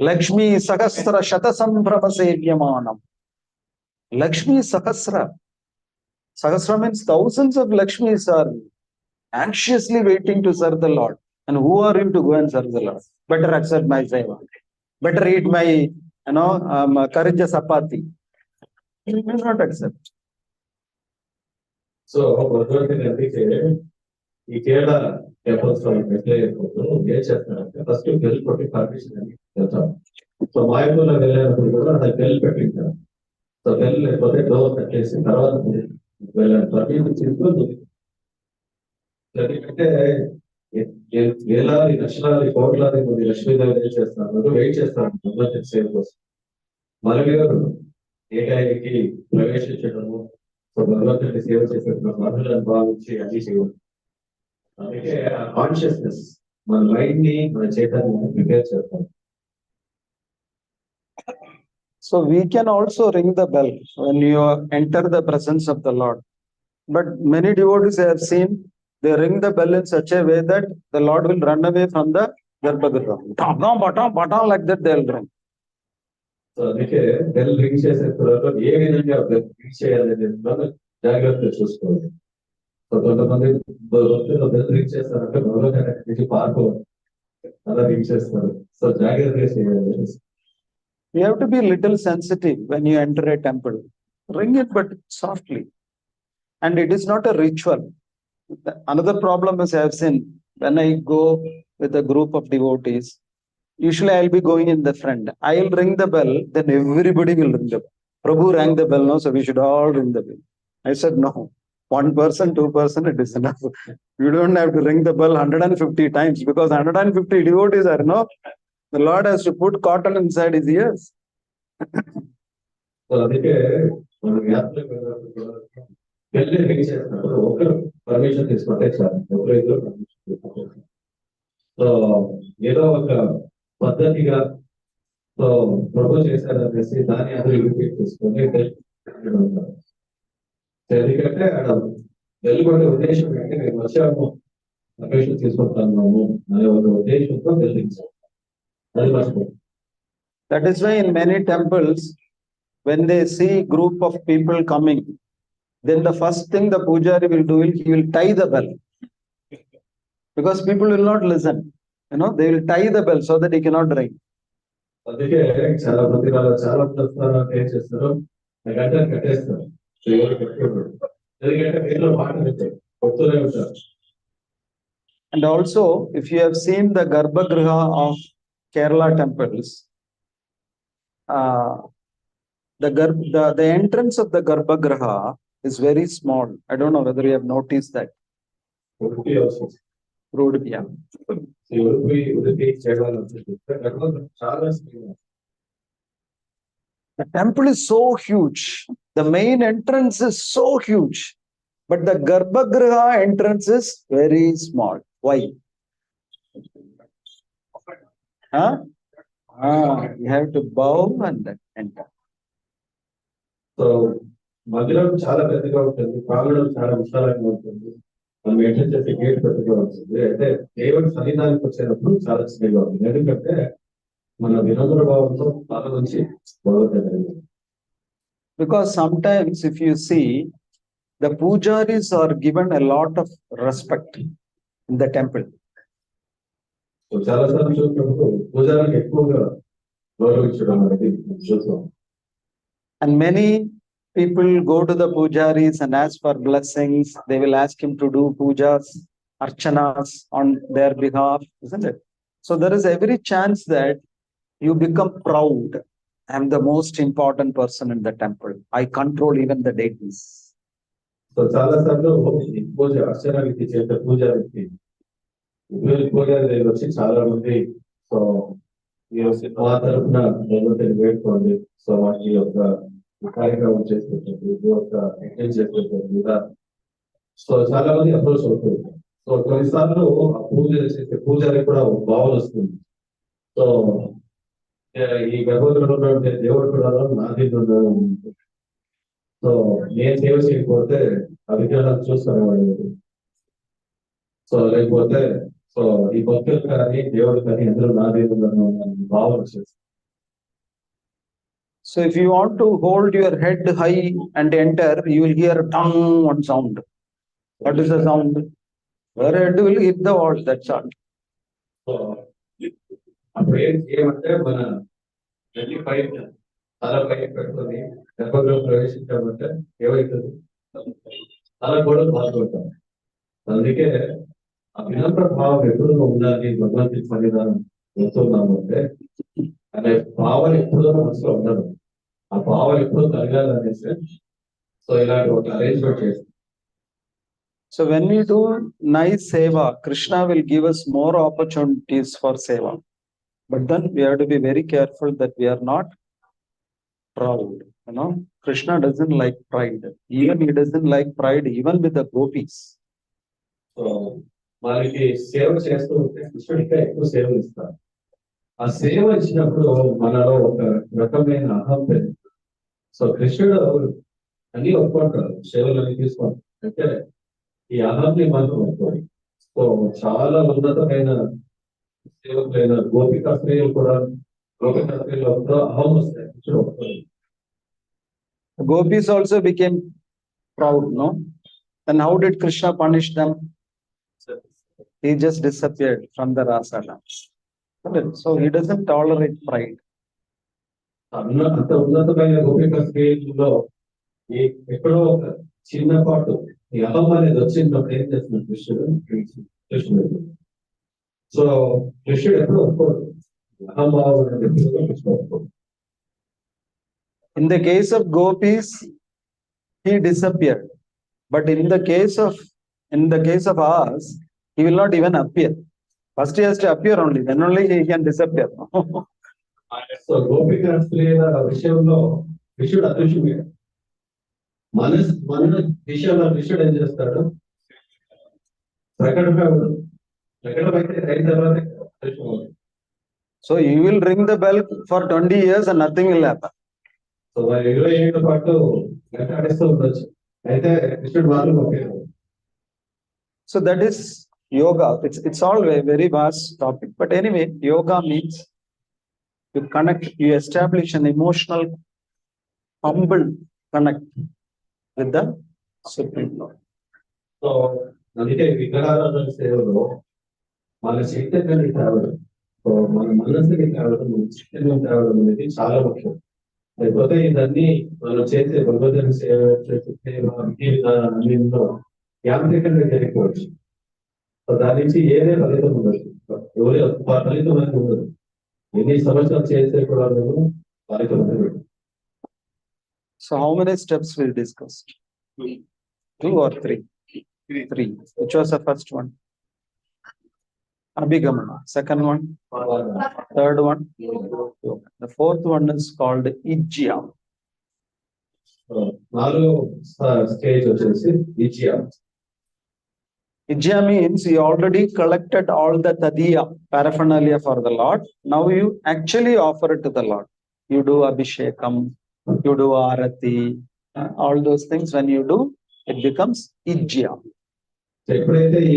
Lakshmi Sahasra Shatasambhrama Sevyamanam. Lakshmi Sahasra. Sahasra means thousands of Lakshmis are anxiously waiting to serve the Lord. And who are you to go and serve the Lord? Better accept my seva. Better eat my, karija sapati. You will not accept. So భగవంతుని అందుకే ఈ Kerala temples లో ఎట్లా అయిపోతూ ఏం చేస్తారంటే first bell కొట్టి permission అని వెళ్తాం. సో మాయపూర్లో వెళ్ళినప్పుడు కూడా అది బెల్ పెట్టింటారు. సో బెల్ లేకపోతే డోర్ కట్టేసి తర్వాత వెళ్ళాలి పర్మిషన్ తీసుకొని. ఎందుకంటే వేలాది లక్షలాది కోట్లాది మంది లక్ష్మీదేవి ఏం చేస్తున్నారు, వెయిట్ చేస్తారు భగవంతుని సేవ కోసం. మరొకరు ఏకాయకి ప్రవేశించడము, సో భగవంతుని సేవ చేసేటువంటి మనుషులను భావించి అన్ని చేయడం. అందుకే ఆ కాన్షియస్నెస్ మన మైండ్ ని మన చైతన్యాన్ని ప్రిపేర్ చేస్తాం. So we can also ring the bell when you enter the presence of the Lord. But many devotees I have seen, they ring the bell in such a way that the Lord will run away from the Garbhagriha. Batam, like that they will ring. So అందుకే bell ring చేసే తర్వాత ఏ విధంగా bell ring చేయాలనేది జాగ్రత్తగా చూసుకోవాలి. So కొంతమంది భక్తులు bell ring చేస్తారంటే భగవంతుని నుంచి పారిపోవాలి, అలా రింగ్ చేస్తారు. సో జాగ్రత్తగా చేయాలి. You have to be little sensitive when you enter a temple. Ring it, but softly. And it is not a ritual. Another problem is I have seen when I go with a group of devotees, usually I'll be going in the front. I'll ring the bell, then everybody will ring the bell. Prabhu rang the bell now, so we should all ring the bell. I said, no. One person, 2%, it is enough. You don't have to ring the bell 150 times because 150 devotees are, no. The Lord has to put cotton inside his ears. So అందుకే మనం యాత్ర వెళ్ళి ring చేసినప్పుడు ఒకరు permission తీసుకుంటే చాలు, ఒకరు ఇద్దరు పర్మిషన్ తీసుకుంటే. సో ఏదో ఒక పద్ధతిగా సో ప్రభు చేశారనేసి దాన్ని అందరూ రిపీట్ చేసుకొని ఎందుకంటే అక్కడ వెళ్ళిపోయే ఉద్దేశం ఏంటి, మేము వచ్చాము పర్మిషన్ తీసుకుంటున్నాము అనే ఒక ఉద్దేశంతో వెళ్ళించాము. అది మర్చిపోయి. That is why in many temples, when they see group of people coming, then the first thing the pujari will do, he will tie the bell. Because people will not listen. They will tie the bell so that he cannot ring. అందుకే చాలా మంది చాలా వస్తారు ఏం చేస్తారు, గంటలు కట్టేస్తారు. ఎందుకంటే వీళ్ళు మాట వింటారు, కొడుతూనే ఉంటారు. And also, if you have seen the Garbhagriha of Kerala temples, the entrance of the Garbhagriha is very small. I don't know whether you have noticed that. Udupi. The temple is so huge. The main entrance is so huge. But the Garbhagriha entrance is very small. Why? You have to bow and then enter. So మందిరం చాలా పెద్దగా ఉంటుంది, ప్రాంగణం చాలా విశాలంగా ఉంటుంది, మనం enter చేసే గేట్ పెద్దగా ఉంటుంది. అయితే దేవుడి సన్నిధానికి వచ్చేటప్పుడు చాలా చిన్నగా ఉంటుంది. ఎందుకంటే మన వినమ్ర భావంతో తల నుంచి బాగుంటుంది. Because sometimes if you see, the pujaris are given a lot of respect in the temple. చాలా సార్లు చూసినప్పుడు పూజారికి ఎక్కువగా గౌరవించడం అనేది చూస్తాం. And many people go to the pujaris and ask for blessings. They will ask him to do pujas, archanas on their behalf, isn't it? So there is every chance that you become proud. I am the most important person in the temple. I control even the deities. So చాలా సార్లు పూజ అర్చన వ్యక్తి చేసే పూజారికి పూజారి వచ్చి చాలా మంది so మా తరఫున భగవంతుని వేడుకోండి, సో వాటి యొక్క కార్యక్రమం చేస్తుంటారు, యొక్క ఎంజాయ్ చేస్తుంటారు ఇలా. సో చాలా మంది అప్రోచ్ అవుతుంది. సో కొన్నిసార్లు ఆ పూజ చేసే పూజారి కూడా ఒక భావన వస్తుంది. సో ఈ గర్భంలో దేవుడు కూడా నా దీంట్లో, సో నేను సేవ చేయకపోతే ఆ విగ్రహాలు చూస్తాను వాళ్ళు. సో లేకపోతే సో ఈ భక్తులు కానీ దేవుడు కానీ అందరూ నా దీంట్లో భావన వచ్చేస్తుంది. So if you want to hold your head high and enter, you will hear tongue one sound. What is the sound? Your head will hit the wall, that's all. So అప్పుడు ఏమంటే మన వెళ్ళి పైన తల పైన పెట్టుకొని గర్భగృహం ప్రవేశించామంటే ఏమవుతుంది, అలా కూడా బాధపడతాం. అందుకే ఆ వినమ్ర భావం ఎప్పుడు ఉండాలి భగవంతుడి సన్నిధానం వెళ్తున్నాము అంటే అనే భావన ఎప్పుడో మనసులో ఉండదు. ఆ భావన ఎప్పుడో కలగాలనేసి సో ఇలాంటి ఒక అరేంజ్మెంట్ చేస్తాం. So when we do nice seva, Krishna will give us more opportunities for seva. But then we have to be very careful that we are not proud. Krishna doesn't like pride. Even he doesn't like pride even with the gopis. So మనకి సేవ చేస్తూ ఉంటే కృష్ణుడిగా ఎక్కువ సేవలు ఇస్తారు. ఆ సేవ ఇచ్చినప్పుడు మనలో ఒక రకమైన అహం పెరుగుతుంది. సో కృష్ణుడు అన్ని ఒప్పుకుంటారు, సేవలన్నీ తీసుకుంటారు. అంటే ఈ అహంని మనం ఒప్పుకోవాలి. సో చాలా ఉన్నతమైన సేవకులైన గోపికా స్త్రీలు కూడా గోపికా స్త్రీలు అహం వస్తాయి. కృష్ణుడు ఒప్పుకోవాలి. Gopis also became proud, no? Then how did Krishna punish them? He just disappeared from the rasa dance. So he doesn't tolerate pride. అంత ఉన్నతమైన గోపికా స్త్రీలలో ఎక్కడో ఒక చిన్న పాటు ఈ అహం అనేది వచ్చినప్పుడు ఏం చేస్తున్నాడు కృష్ణుడు. సో కృష్ణుడు ఎప్పుడు ఒప్పుకోడు, అహంభావం కృష్ణుడు ఒప్పుకోడు. In the case of gopis, he disappeared. But in the case of us, he will not even appear. First he has to appear only, then only he can disappear. So గోపికా స్త్రీల విషయంలో కృష్ణుడు అదృశ్యమయ్యాడు. మన విషయంలో కృష్ణుడు ఏం చేస్తాడు, ప్రకటమైతే అయిన తర్వాత అదృశ్యమవుతుంది. So you will ring the bell for 20 years and nothing will happen. So మరి 20 ఏళ్ల పాటు గంట ఆడిస్తూ ఉండొచ్చు, అయితే కృష్ణుడు మాత్రం ఒప్పుకోడు. So that is yoga. It's all a very vast topic. But anyway, yoga means you connect, you establish an emotional, humble connect with the Supreme Lord. So అందుకే విగ్రహారాధన సేవలో మన చైతన్యాన్ని తేవడం, సో మన మనసుని తేవడం, మన చైతన్యం తేవడం అనేది చాలా ముఖ్యం. లేకపోతే ఇదన్నీ మనం చేసే భగవద్గీత సేవ చేసే సేవ విధి విధానాల్లో యాంత్రికంగా జరిగిపోవచ్చు. సో దాని నుంచి ఏదే ఫలితం ఉండదు, ఎవరి ఫలితం అనేది ఉండదు. ఎన్ని సంవత్సరాలు చేసే కూడా ఫలితం ఉండదు. So how many steps we discussed? 2 or 3? 3. Which was the first one? Abhigamana. Second one? Third one? The fourth one is called Ijya. నాలుగో స్టేజ్ వచ్చేసి ఇజ్యా. Ijya means you already collected all the tadiya, paraphernalia for the Lord. Now you actually offer it to the Lord. You do abhishekam, you do arati, all those things. When you do, it becomes Ijya. ఎప్పుడైతే ఈ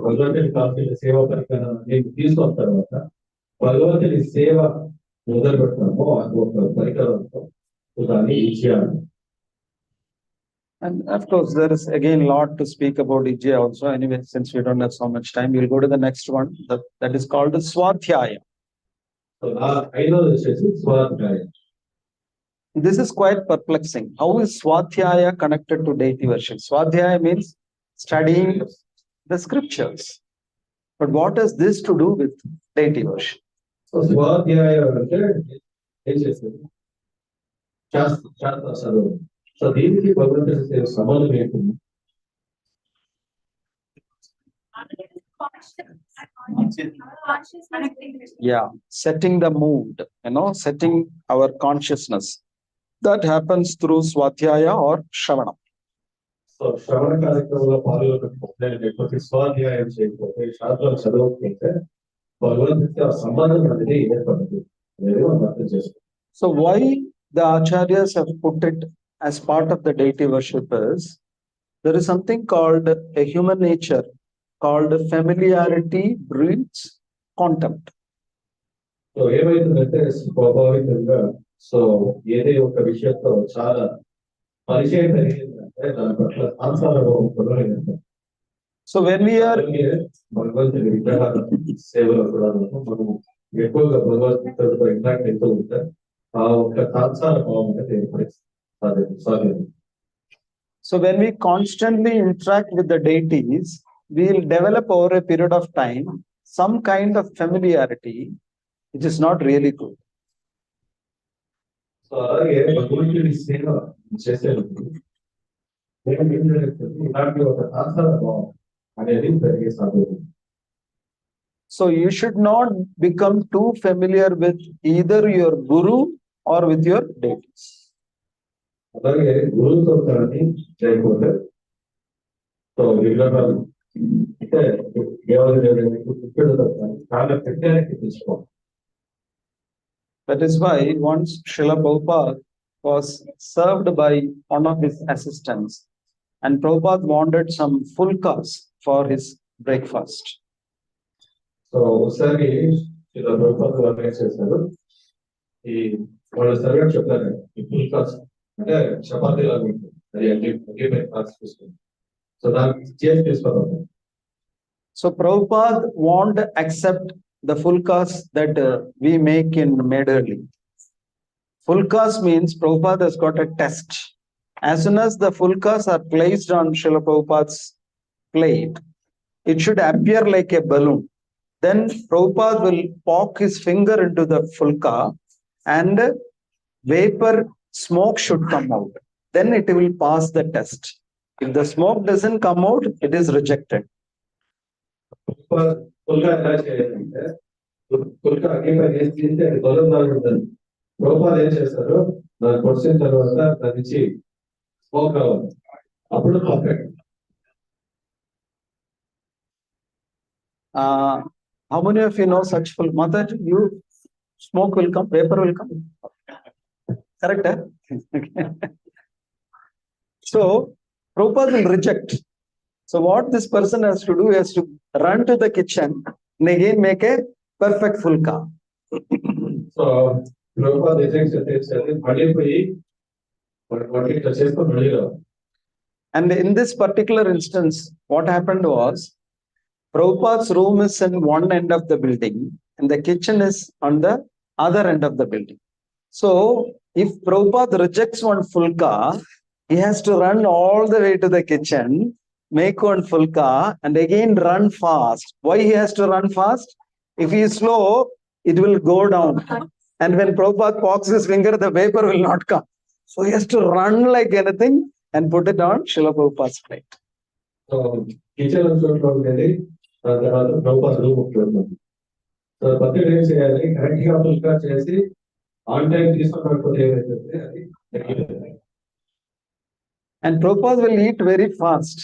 భగవంతుని కావాల్సిన సేవ పరికరాన్ని తీసుకున్న తర్వాత భగవంతుని సేవ మొదలు పెడతామో అది ఒక పరికరంతో దాన్ని ఇజ్యా. And of course, there is again a lot to speak about Ijya also. Anyway, since we don't have so much time, we'll go to the next one. That is called Swadhyaya. ఐదోది వచ్చేసి స్వాధ్యాయ. This is quite perplexing. How is Swadhyaya connected to deity worship? Swadhyaya means studying the scriptures. But what has this to do with deity worship? So స్వాధ్యాయ అంటే ఏం చేస్తుంది, శాస్త్ర చదువు. So దీనికి భగవంతుడి సంబంధం ఏంటి? Yeah, setting the mood, setting our consciousness. That happens through Swadhyaya or Shravanam. So శ్రవణ కార్యక్రమంలో పాల్గొనకపోతే లేకపోతే స్వాధ్యాయం చేయకపోతే శాస్త్రాలు చదవకపోతే భగవంతుడితో సంబంధం అనేది ఏర్పడదు అనేది మనం అర్థం చేసుకోవాలి. So why the acharyas have put it as part of the deity worship is there is something called a human nature called familiarity breeds contempt. So ఏమైతుందంటే స్వాభావికంగా సో ఏదే ఒక విషయంతో చాలా పరిచయం కలిగిందంటే దాని పట్ల సంసారం పొందలేదు. So when we are భగవంతుడి విగ్రహాల సేవలో కూడా మనం ఎక్కువగా భగవద్గీతతో ఇంపాక్ట్ ఎంతో ఉంటే ఆ ఒక సంసార భావం అనేది సాధ్యం. So when we constantly interact with the deities, we will develop over a period of time some kind of familiarity, which is not really good. So అలాగే భగవంతుడి సేవ చేసేటప్పుడు నేను ఏం జరుగుతుంది ఇలాంటి ఒక ఆచార భావం అనేది పెరిగే సాధ్యత ఉంది. So you should not become too familiar with either your guru or with your deities. అలాగే గురువుతో కానీ లేకపోతే సో విగ్రహాలు అంటే దేవుడు కానీ చాలా ప్రత్యేకత తీసుకోవాలి. That is why once Srila Prabhupada was served by one of his assistants, and Prabhupada wanted some fulkas for his breakfast. So ఒకసారి ఇలా ప్రభుత్వం వాళ్ళు ఏం చేశారు, ఈ వాళ్ళ సర్వే చెప్పారు ఈ ఫుల్కాస్ అంటే చపాతీ లాగా ఉంటుంది, అది అగ్గి తీసుకుంది. సో దానికి చేసి తీసుకోవాలి. So Prabhupada won't accept the fulkas that we make in Medahalli. Fulkas means Prabhupada has got a test. As soon as the fulkas are placed on Srila Prabhupada's plate, it should appear like a balloon. Then Prabhupada will poke his finger into the fulka and vapor smoke should come out. Then it will pass the test. If the smoke doesn't come out, it is rejected. పుల్కా ఎలా చేయాలంటే పుల్కా అగ్గిపై వేసి తీస్తే అది బలం ఉంటుంది. ప్రభుత్వాలు ఏం చేస్తారు, దాన్ని పొడిచిన తర్వాత దాని నుంచి స్మోక్ రావాలి, అప్పుడు perfect. How many of you know such full method? You smoke will come, vapor will come. Correct? So Prabhupada will reject. So what this person has to do is to run to the kitchen and again make a perfect fulka. So ప్రభుత్వాలు reject చేస్తే మళ్ళీ పోయి వాటిని చేసుకొని మళ్ళీ రావాలి. And in this particular instance, what happened was, Prabhupada's room is in one end of the building and the kitchen is on the other end of the building. So if Prabhupada rejects one fulka, he has to run all the way to the kitchen, make one fulka and again run fast. Why he has to run fast? If he is slow, it will go down. And when Prabhupada pokes his finger, the vapor will not come. So he has to run like anything and put it on Srila Prabhupada's plate. So kitchen చూసుకోండి, దాని తర్వాత ప్రభుత్వ room ఉంటుంది. So పద్ధతి ఏం చేయాలి, correct గా ఫుల్కా చేసి ఆన్ టైం తీసుకున్నప్పుడు ఏమైతే అది. And Prabhupada will eat very fast.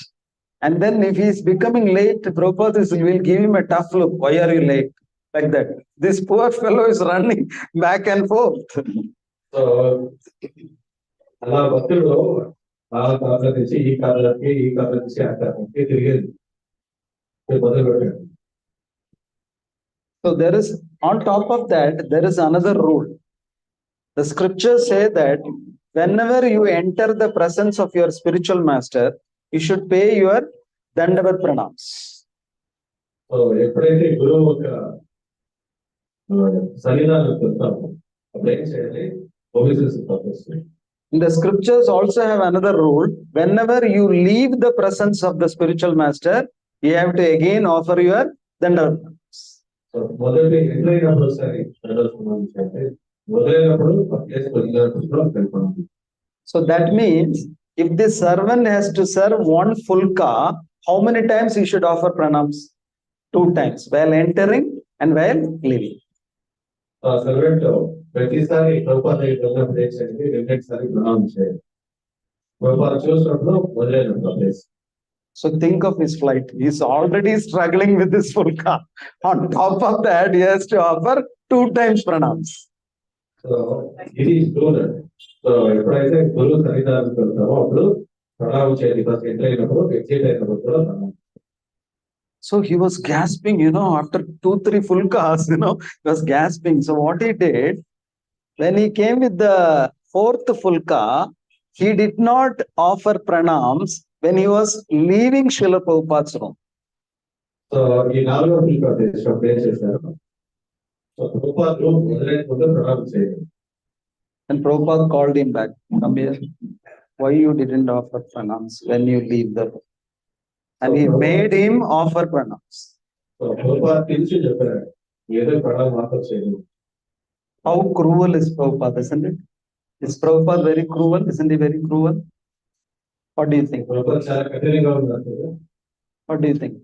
And then if he is becoming late, Prabhupada will give him a tough look. Why are you late? Like that. This poor fellow is running back and forth. So అలా భక్తులు ఆ కాళ్ళ నుంచి ఈ కాళ్ళకి, ఈ కాళ్ళ నుంచి ఆ కాళ్ళకి తిరిగేది మొదలు పెట్టాడు. So there is, on top of that, there is another rule. The scriptures say that whenever you enter the presence of your spiritual master, you should pay your dandavat pranams. So ఎప్పుడైతే గురువు ఒక సన్నిధానం పెడతామో అప్పుడు ఏం చేయాలి, ఓబిసెస్. The scriptures also have another rule. Whenever you leave the presence of the spiritual master, you have to again offer your dandavat pranams. So మొదటి enter అయినప్పుడు ఒకసారి అంటే మొదలైనప్పుడు ప్లేస్ వెళ్ళినప్పుడు. So that means if the servant has to serve one fulka, how many times he should offer pranams? 2 times, while entering and while leaving. Servant ప్రతిసారి ప్రభుపాద వెళ్ళినప్పుడు ఏం చేయండి, రెండేసారి ప్రణామం చేయాలి. ప్రభుపాద చూసినప్పుడు మొదలైనప్పుడు place. So think of his flight. He's already struggling with this fulka. On top of that, he has to offer 2 times pranams. So ఇది rule. So ఎప్పుడైతే గురువు సన్నిధానం వెళ్తామో అప్పుడు ప్రణామం చేయాలి. ఫస్ట్ ఎంటర్ అయినప్పుడు, ఎగ్జిట్ అయినప్పుడు కూడా ప్రణామం. So he was gasping, after 2-3 fulkas, he was gasping. So what he did, when he came with the 4th fulka, he did not offer pranams when he was leaving Srila Prabhupada's room. So ఈ 4వ ఫుల్కా చేసినప్పుడు ఏం చేశారు, so Prabhupada room మొదలైన ముందు ప్రణామం చేయాలి. And Prabhupada called him back. Come here. why you didn't offer pranams when you leave the room? And he So, made him offer pranams. So, Prabhupada పిలిచి చెప్పారు ఏదో ప్రణామం మాత్రం చేయలేదు. How cruel is Prabhupada, isn't it? Is Prabhupada very cruel? Isn't he very cruel? What do you think? Prabhupada చాలా కఠినంగా ఉన్నారు కదా. What do you think?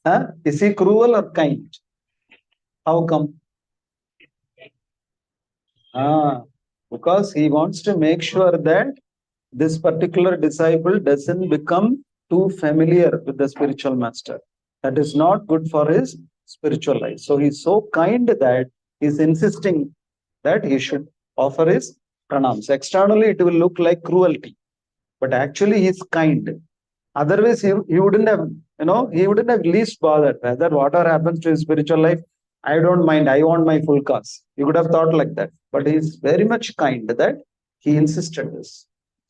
Huh? Is he cruel or kind? How come? Because he wants to make sure that this particular disciple doesn't become too familiar with the spiritual master. That is not good for his spiritual life. So he's so kind that he's insisting that he should offer his pranams. Externally, it will look like cruelty, but actually he's kind. Otherwise, he wouldn't have, he wouldn't have least bothered. Whether whatever happens to his spiritual life, I don't mind. I want my full cost. He could have thought like that. But he's very much kind that he insisted this.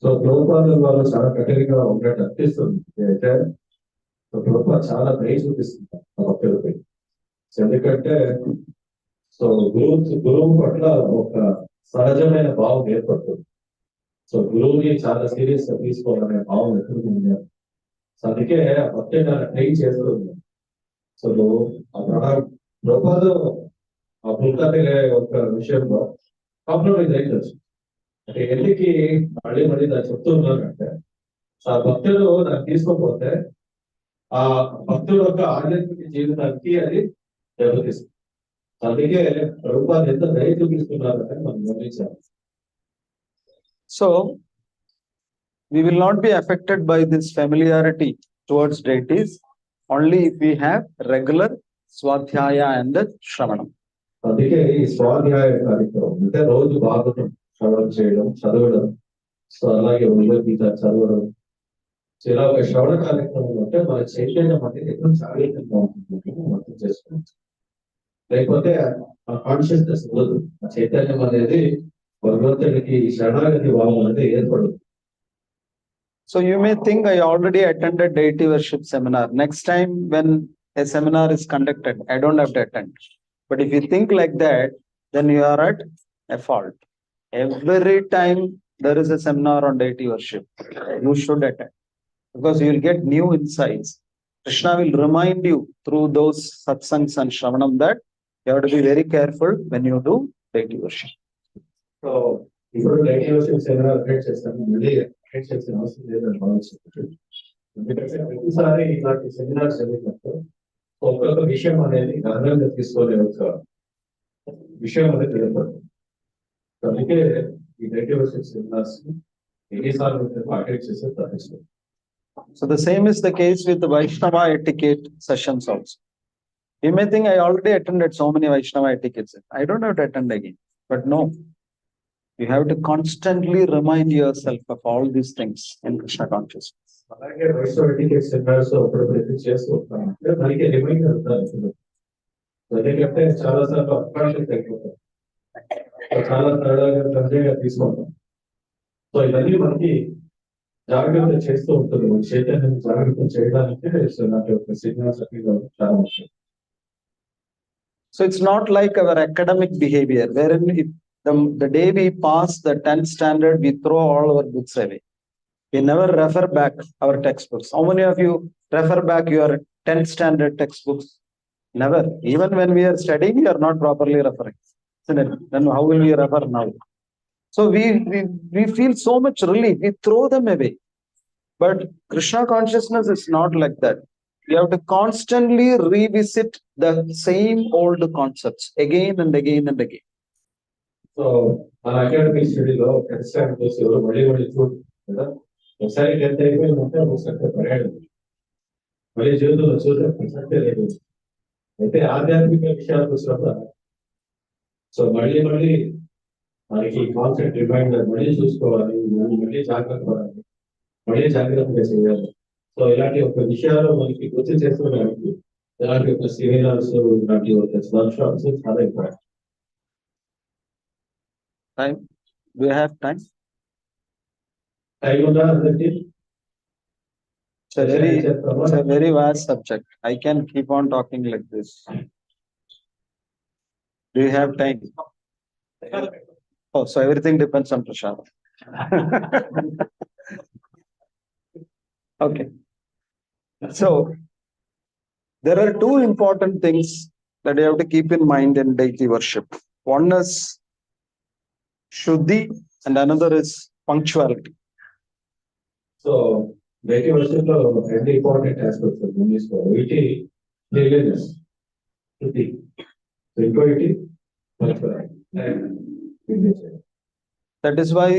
So Prabhupada వాళ్ళు చాలా కఠినంగా ఉన్నట్టు అనిపిస్తుంది. అయితే ప్రభుపాద చాలా దయ చూపిస్తున్నారు ఆ భక్తులపై. ఎందుకంటే సో గురువు పట్ల ఒక సహజమైన భావం ఏర్పడుతుంది. సో గురువుని చాలా సీరియస్ గా తీసుకోవాలనే భావం ఎప్పుడు ఉన్నారు. సో అందుకే ఆ భక్తులు చాలా ట్రై చేస్తుంది. సో ప్రభుపాద ఆ పుల్కాటి ఒక విషయంలో కాంప్రమైజ్ అయింది. అంటే ఎందుకు మళ్ళీ దాన్ని చెప్తూ ఉన్నానంటే ఆ భక్తులు దాన్ని తీసుకోకపోతే ఆ భక్తుల యొక్క ఆధ్యాత్మిక జీవితానికి అది దెబ్బతీస్తుంది. అందుకే ప్రభుపాద ఎంత దయ చూపిస్తున్నారంటే మనం గమనించాలి. So we will not be affected by this familiarity towards deities only if we have regular swadhyaya and shravanam. అందుకే ఈ స్వాధ్యాయ కార్యక్రమం అంటే రోజు భాగవతం శ్రవణం చేయడం, చదవడం, సో అలాగే భగవద్గీత చదవడం, ఇలా ఒక శ్రవణ కార్యక్రమం అంటే మన చైతన్యం అనేది ఎక్కువ జాగ్రత్తగా ఉంటుంది అర్థం చేసుకోవచ్చు. లేకపోతే ఆ కాన్షియస్నెస్ ఉండదు. ఆ చైతన్యం అనేది భగవంతుడికి శరణాగతి భావం అనేది ఏర్పడదు. So you may think I already attended deity worship seminar. Next time when a seminar is conducted, I don't have to attend. But if you think like that, then you are at a fault. Every time there is a seminar on deity worship, you should attend because you will get new insights. Krishna will remind you through those satsangs and shravanam that you have to be very careful when you do deity worship. So ఇప్పుడు deity worship seminar attend చేస్తాను, మళ్ళీ attend చేసిన అవసరం లేదని భావిస్తున్నాను. ఎందుకంటే ప్రతిసారి ఇలాంటి సెమినార్ జరిగినప్పుడు ఒక్కొక్క విషయం అనేది గణనంగా తీసుకోలే ఒక విషయం అనేది ఏర్పడుతుంది. అందుకే ఈ డైటీ వర్షిప్ సెమినార్స్ ఎన్నిసార్లు అటెండ్ చేసే ప్రయత్నిస్తాం. So the same is the case with the Vaishnava etiquette sessions also. You may think I already attended so many Vaishnava etiquettes. I don't have to attend again. But no, you have to constantly remind yourself of all these things in Krishna consciousness. అలాగే వైష్ణవ etiquette seminars అప్పుడప్పుడు చేస్తూ ఉంటాం. అంటే మనకి remind అవుతారు. ఎందుకంటే చాలా సార్లు అప్రాషన్స్ అయిపోతాయి, చాలా తేడాగా తండ్రిగా తీసుకుంటాం. సో ఇవన్నీ మనకి జాగ్రత్త చేస్తూ ఉంటుంది. మన చైతన్యం జాగ్రత్త చేయడానికి నాకు ఒక సిగ్నల్స్ అన్ని చాలా ముఖ్యం. So it's not like our academic behavior, wherein if the day we pass the 10th standard, we throw all our books away. We never refer back our textbooks. How many of you refer back your 10th standard textbooks? Never. Even when we are studying, we are not properly referring. Then how will we refer now? So we feel so much relief. We throw them away. But Krishna consciousness is not like that. You have to constantly revisit the same old concepts again and again and again. So మన academic స్టడీలో ఖచ్చితంగా చూసి ఎవరు మళ్ళీ చూడు కదా. ఒకసారి 10th అయిపోయిందంటే ఒకసారి పర్యాడు మళ్ళీ జీవితంలో చూసే ప్రసక్తే లేదు. అయితే ఆధ్యాత్మిక విషయాలకు వచ్చినప్పుడు సో మళ్ళీ మనకి కాన్సెప్ట్ రిమైండర్ మళ్ళీ చూసుకోవాలి, మళ్ళీ జాగ్రత్త పడాలి, మళ్ళీ జాగ్రత్తగా చేయాలి. సో ఇలాంటి ఒక విషయాలు మనకి గుర్తు చేసుకోవడానికి ఇలాంటి ఒక సెమినార్స్, ఇలాంటి ఒక వర్క్ షాప్స్ చాలా important. Time? Do you have time? Time ఉందా అందరికి? It's a very vast subject. I can keep on talking like this. Do you have time? Oh, so everything depends on Prashad. Okay. So there are two important things that you have to keep in mind in deity worship. One is Shuddhi and another is punctuality. So, deity worship lo రెండు important aspects of this. ఒకటి cleanliness, శుద్ధి. So, ఇంకోటి punctuality and signature. That is why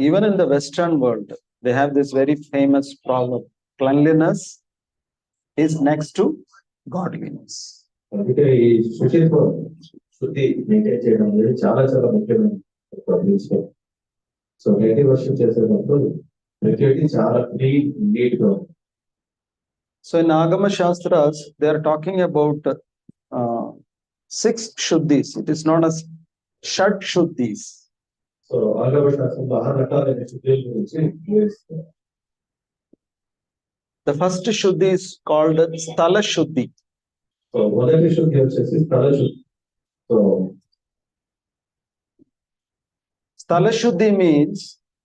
even in the Western world, they have this very famous proverb: cleanliness is next to godliness. అందుకే ఈ శుద్ధి maintain చేయడం అనేది చాలా చాలా ముఖ్యమైన. సో డైటీ వర్షిప్ చేసేటప్పుడు ప్రతి చాలా క్లీన్ నీట్ గా. So in Agama Shastras, they are talking about 6 Shuddhis. It is known as Shad Shuddhis. So ఆగమ శాస్త్రంలో 6 రకాలైన శుద్ధుల గురించి వివరిస్తారు. The first Shuddhi is called Sthala Shuddhi. So మొదటి శుద్ధి వచ్చేసి స్థల శుద్ధి. So Sthala Shuddhi means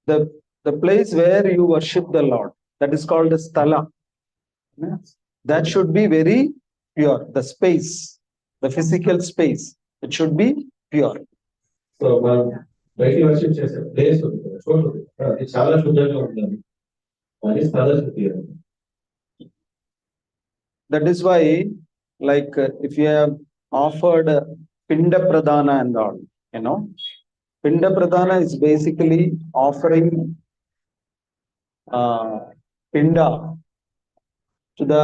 the place where you worship the Lord. That is called Sthala. That should be very pure. The space, the physical space, it should be pure. So మనం deity worship చేసే place ఉంది కదా, చోటు ఉంది కదా, అది చాలా శుద్ధంగా ఉండాలి. అది స్థల శుద్ధి. That is why, like, if you have offered Pinda Pradhana and all, Pinda Pradhana is basically offering Pinda to the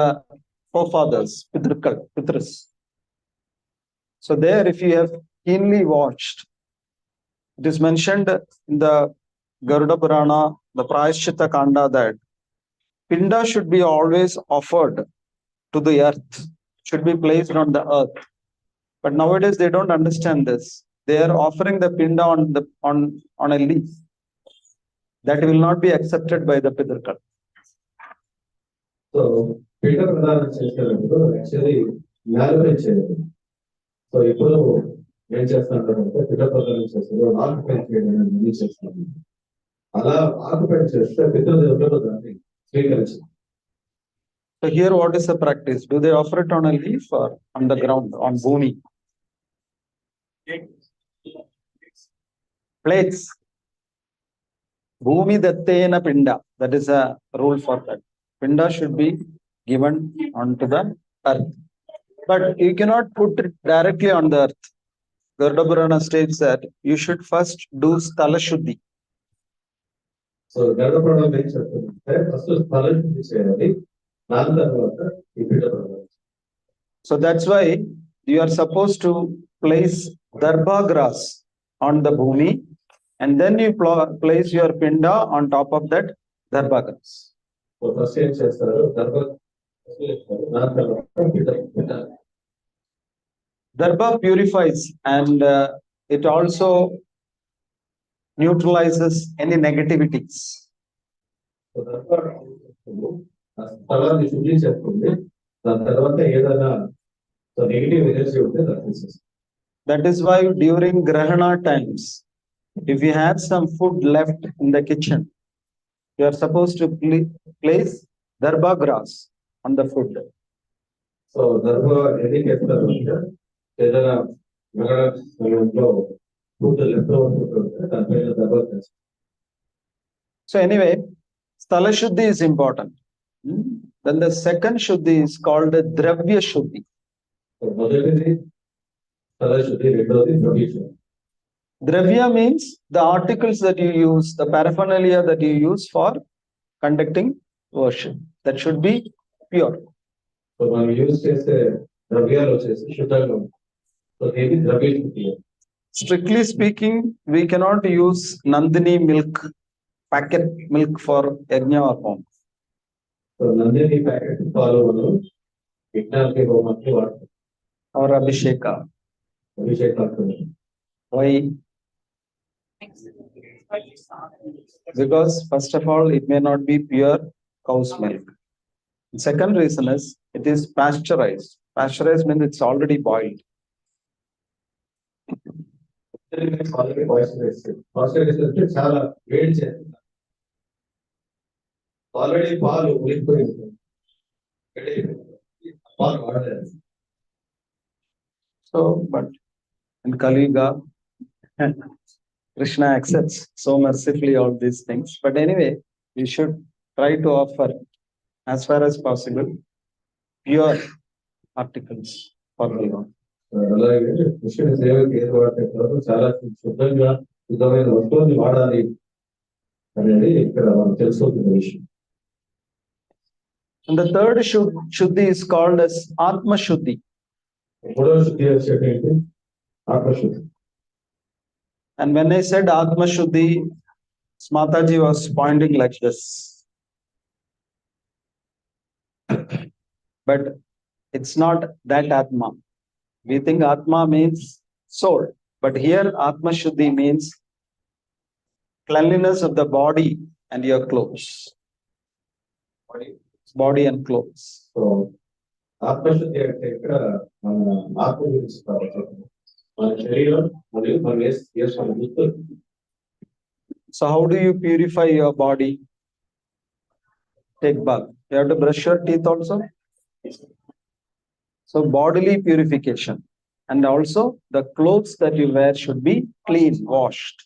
forefathers, Pitras. So there, if you have keenly watched, it is mentioned in the Garuda Purana, the Prayashchitta Kanda, that Pinda should be always offered to the earth, should be placed on the earth. But nowadays they don't understand this. They are offering the Pinda on a leaf. That will not be accepted by the Pitrkal. So పిండ ప్రదానం చేసేటప్పుడు actually నేలపై చేయాలి. So ఇప్పుడు ఏం చేస్తానంటే పిండ ప్రదానం చేస్తారు, ఆకుపై చేయడం అనేది చేస్తాను. అలా ఆకుపై చేస్తే పితృదేవులు దాన్ని స్వీకరించారు. So here what is the practice? Do they offer it on a leaf or on the ground, on bhumi? Plates. Bhumi dattena pinda. That is a rule for that. Pinda should be given onto the earth. But you cannot put it directly on the earth. Garuda Purana states that you should first do Sthala Shuddhi. So Garuda Puranam ఏం చెప్తుందంటే first స్థల శుద్ధి చేయాలి, దాని తర్వాత ఈ పిండ ప్రదానం. So that's why you are supposed to place darbha grass on the bhumi, and then you place your pinda on top of that darbha grass. So first ఏం చేస్తారు, దర్భ దాని తర్వాత పిండ. Darbha purifies and it also neutralizes any negativities. So దర్భ స్థలాన్ని శుద్ధి చేస్తుంది, దాని తర్వాత ఏదైనా నెగిటివ్ ఎనర్జీ ఉంటే దాన్ని. That is why during Grahana times, if you have some food left in the kitchen, you are supposed to place darbha grass on the food. So దర్భ ఎందుకు వేస్తారు అంటే ఏదైనా సమయంలో ఫుడ్ లెఫ్ట్ ఓవర్ ఉంటే దానిపైన దర్భ వేస్తారు. So anyway, Sthala Shuddhi is important. Then the second Shuddhi is called Dravya Shuddhi. మొదటిది స్థల శుద్ధి, రెండోది ద్రవ్య శుద్ధి. Dravya means the articles that you use, the paraphernalia that you use for conducting worship. That should be pure. So మనం use చేసే ద్రవ్యాలు వచ్చేసి శుద్ధంగా ఉంటాయి. సో ఇది ద్రవ్య శుద్ధి. Strictly speaking, we cannot use Nandini milk, packet milk for yajna or home. So Nandini packet పాలు మనం యజ్ఞానికి హోమానికి వాడతాం. Or Abhisheka. అభిషేకాలు. Why? Because first of all, it may not be pure cow's milk. The second reason is it is pasteurized. Pasteurized means it's already boiled. Already pasteurise అంటే చాలా వేడి చేస్తుంది. Already పాలు ఉడికిపోయింది, పాలు వాడలేదు. So, but in Kali Yuga, Krishna accepts so mercifully all these things. But anyway, we should try to offer as far as possible pure articles for the Lord. అలాగే కృష్ణుని సేవకి ఏది వాడితే చాలా శుద్ధంగా శుద్ధమైన వస్తువుని వాడాలి అనేది ఇక్కడ మనం తెలుసుకుంటున్న విషయం. And the third Shuddhi is called as Atma Shuddhi. మూడవ శుద్ధి వచ్చేటంటే ఆత్మశుద్ధి. And when I said Atma Shuddhi, Mataji was pointing like this. But it's not that Atma. We think Atma means soul. But here Atma Shuddhi means cleanliness of the body and your clothes. Body and clothes. So ఆత్మశుద్ధి అంటే ఇక్కడ మన ఆత్మ గురించి కాబట్టి మన శరీరం మరియు మనం వేసుకున్న దుస్తులు. So how do you purify your body? Take bath. You have to brush your teeth also. So bodily purification. And also the clothes that you wear should be clean, washed.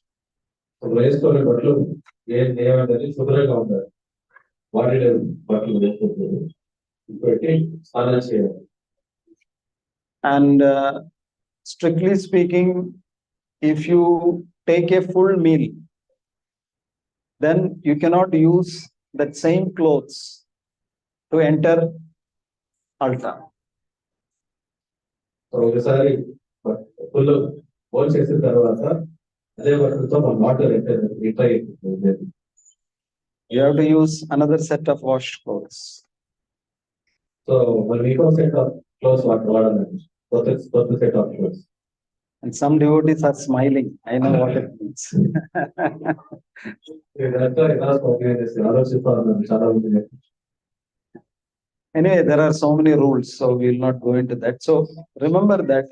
వేసుకునే బట్టలు ఏమంటే శుభ్రంగా ఉండాలి. బాడీలో బట్టలు వేసుకుంటారు, పెట్టి స్నానం చేయాలి. And strictly speaking, if you take a full meal, then you cannot use that same clothes to enter altar. ఒకసారి ఫుల్ ఫోన్ చేసిన తర్వాత అదే బట్టలతో మన water retire. You have to use another set of washed clothes. So మనం ఇంకో set of clothes వాడాలండి, కొత్త set of clothes. And some devotees are smiling. I know what it means. ఇదంతా ఎలా ఆలోచిస్తాను చాలా ఉంటుంది. Anyway, there are so many rules, so we will not go into that. So remember that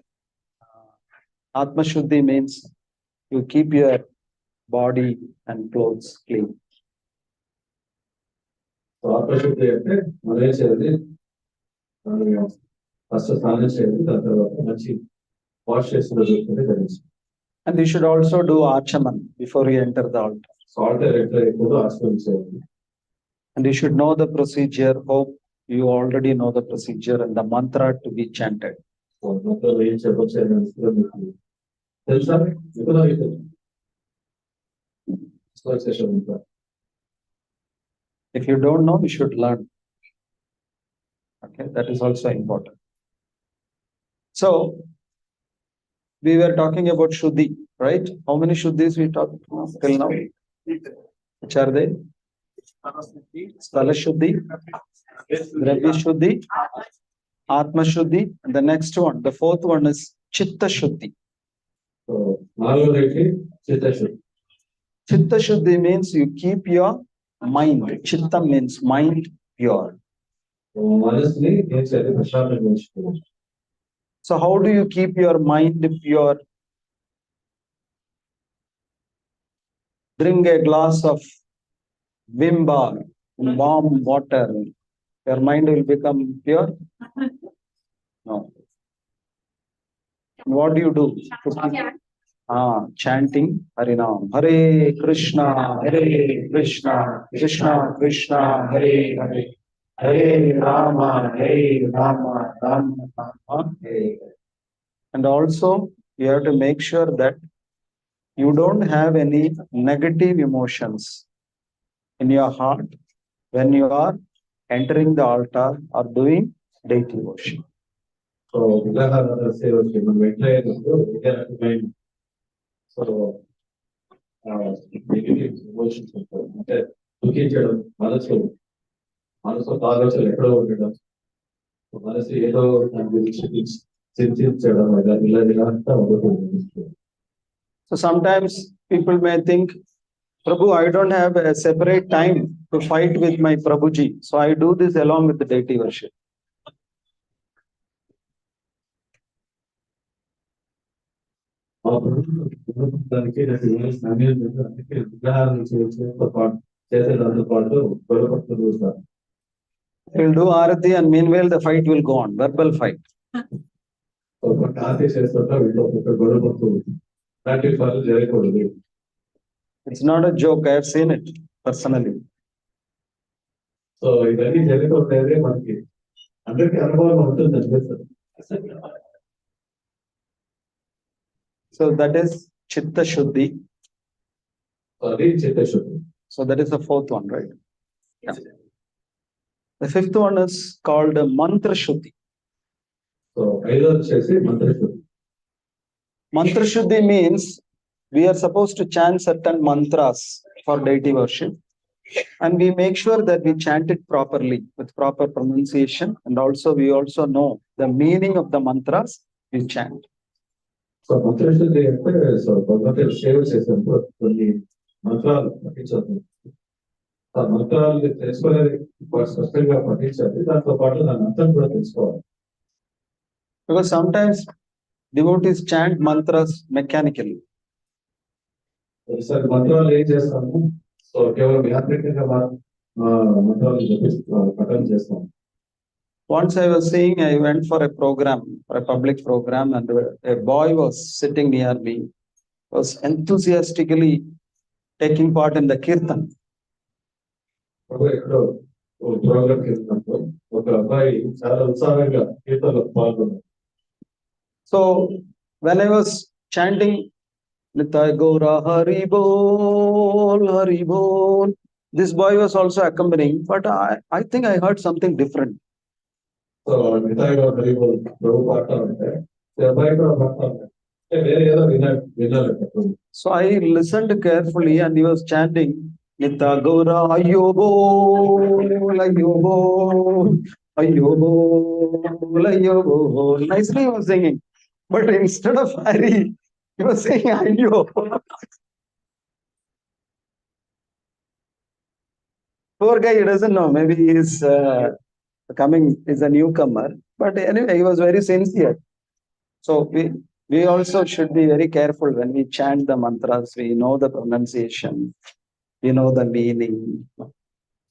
Atma Shuddhi means you keep your body and clothes clean. So ఆత్మశుద్ధి అంటే మనం ఏం చేయాలి, ఫస్ట్ స్నానం చేయాలి, దాని తర్వాత మంచి వాష్ చేసుకునే దొరుకుతుంది ధరించి. And you should also do Achaman before you enter the altar. Salt ఎట్లా ఎక్కువ ఆశ్రయించాలి. And you should know the procedure. Hope you already know the procedure and the mantra to be chanted. మొత్తం ఏం చెప్పొచ్చు తెలుసా? If you don't know, you should learn. Okay, that is also important. So we were talking about Shuddhi, right? How many Shuddhis we talked till now? Which are they? Sthala Shuddhi, Dravya Shuddhi, Atma Shuddhi, and the next one, the fourth one is Chitta Shuddhi. Chitta Shuddhi means you keep your mind. Chitta means mind pure. So how do you keep your mind pure? Drink a glass of Vim Bar, warm water. Your mind will become pure? No. What do you do? Chanting Harinam. Hare Krishna, Krishna Krishna, Hare Hare. Hare Rama, Rama, Rama, Hare. And also, you have to make sure that you don't have any negative emotions in your heart when you are entering the altar or doing deity worship. So, negative emotions అంటే దుఃఖించడం, మనసు ఆలోచనలు ఎక్కడో ఉండడం, మనసు ఏదో దాని గురించి చింతించడం, ఇలా అంతా ఉంటుంది. So sometimes people may think, Prabhu, I don't have a separate time to fight with my Prabhuji, so I do this along with the deity worship. దానికి అందుకే విగ్రహాలను చేసేదాంతో పాటు గొడవపడుతూ చూస్తారు. He'll do Arati and meanwhile the fight will go on, verbal fight. ఒక ఆర్తి చేస్తుంటా వీళ్ళు ఒక గొడవపడుతూ అలాంటి పనులు జరగకూడదు. It's not a joke, I have seen it personally. So ఇవన్నీ జరగకూడదే మనకి అందరికీ అనుభవం ఉంటుంది అనిపిస్తుంది. So that is Chitta Shuddhi. అది చిత్తశుద్ధి. So that is the fourth one, right? Yeah. The fifth one is called Mantra Shuddhi. So ఐదోది వచ్చేసి మంత్రశుద్ధి. Mantra Shuddhi means we are supposed to chant certain mantras for deity worship, and we make sure that we chant it properly with proper pronunciation, and also we also know the meaning of the mantras we chant. So మంత్రశుద్ధి అంటే so భగవంతుడు సేవ చేసినప్పుడు కొన్ని మంత్రాలు పఠించాలి. ఆ మంత్రాలు తెలుసుకునేది స్పష్టంగా పఠించాలి, దాంతో పాటు దాని అర్థం కూడా తెలుసుకోవాలి. Because sometimes devotees chant mantras mechanically. ఒకసారి మంత్రాలు ఏం చేస్తాము, సో కేవలం యాంత్రికంగా మంత్రాలు పఠనం చేస్తాము. Once I was seeing, I went for a program, for a public program, and a boy was sitting near me, was enthusiastically taking part in the kirtan. ఎక్కడో ప్రోగ్రామ్ చేసినప్పుడు ఒక అబ్బాయి చాలా ఉత్సాహంగా కీర్తనలో పాల్గొన్నాడు. So when I was chanting Nithya Gaura Hari Bol, Hari Bol, this boy was also accompanying, but I think I heard something different. So నితాయిగా ప్రభు పాడతా ఉంటే అబ్బాయి కూడా పాడతా ఉంటాడు, వేరే ఏదో వినాలి. So I listened carefully and he was chanting Nithya Gaura Ayyo Bol, Ayyo Bol, Ayyo Bol, Ayyo Bol. Nicely he was singing, but instead of Hari, he was saying Ayyo. Poor guy, he doesn't know. Maybe he is is a newcomer, but anyway, he was very sincere. So we also should be very careful when we chant the mantras. We know the pronunciation, we know the meaning.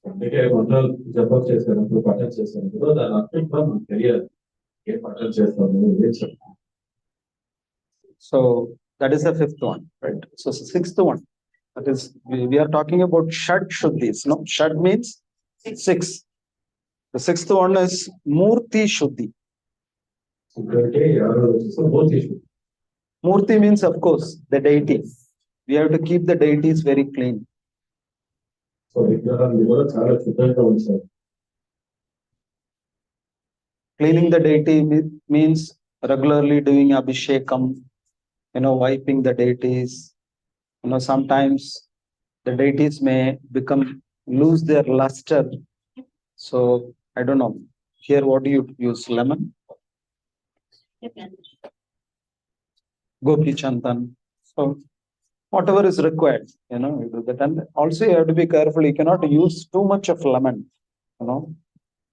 అందుకే మంత్రాలు జపం చేసినప్పుడు పఠనం చేసినప్పుడు దాని అర్థం కూడా మనకు తెలియాలి. ఏం పఠనం చేస్తాము, ఏం చెప్తాము. So that is the fifth one, right? So sixth one, that is we are talking about Shad Shuddhis. No, Shad means six. The sixth one is Murti Shuddhi. ఎందుకంటే ఎవరో వచ్చేసి మూర్తి శుద్ధి. Murti means, of course, the deity. We have to keep the deities very clean. So విగ్రహాన్ని కూడా చాలా శుద్ధంగా ఉంచాలి. Cleaning the deity means regularly doing abhishekam, wiping the deities. Sometimes the deities may lose their luster. So I don't know. Here, what do you use? Lemon? Gopi Chandan. So whatever is required, you do that. And also you have to be careful. You cannot use too much of lemon,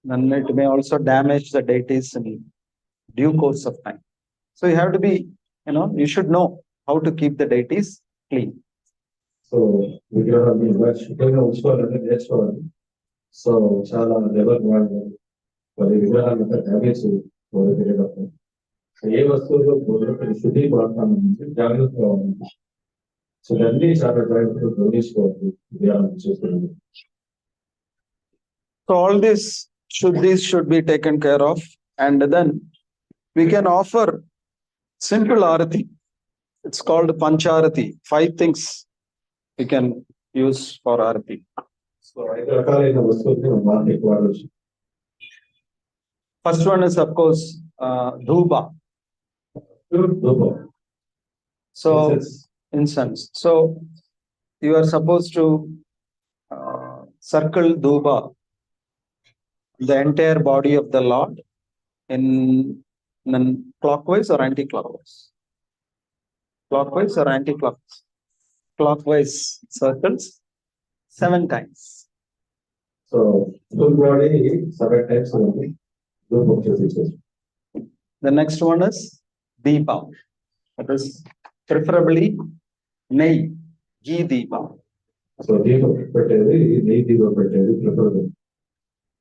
then it may also damage the deities in due course of time. So you have to be, you should know how to keep the deities clean. So విగ్రహాన్ని శుద్ధంగా ఉంచుకోవాలంటే నేర్చుకోవాలి. So చాలా level వాడాలి. మరి విగ్రహాలు అంతా damage తెలియదు. ఏ వస్తువులో శుద్ధి వాడతానంటే జాగ్రత్తగా ఉంది. సో ఇవన్నీ చాలా జాగ్రత్తగా గమనించుకోవాలి విగ్రహాలను చూస్తున్నాను. So all these shuddhis should be taken care of, and then we can offer simple arati. It's called Pancharati. 5 things we can use for arati. So 5 రకాలైన వస్తువుల్ని మనం ఆరతికి వాడవచ్చు. First one is, of course, dhupa. So incense. So you are supposed to circle dhupa, the entire body of the Lord, in clockwise or anti-clockwise? Clockwise or anti-clockwise? Clockwise circles 7 times. So full body 7 times only. The next one is deepa. That is Preferably Nei, Ghee Deepa. So Deepa Peteri, Nei Deepa Peteri, preferable.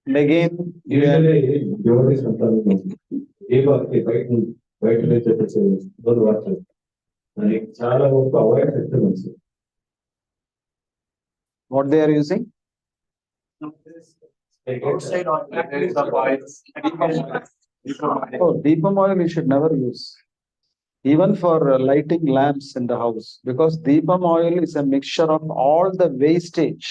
And again, Usually, devotees sometimes Deepa, white nature, don't watch it. And చాలా వరకు avoid చేస్తే మంచిది. what they are using? Outside or Oh, Deepam oil you should never use. Even for lighting lamps in the house, because Deepam oil is a mixture of all the wastage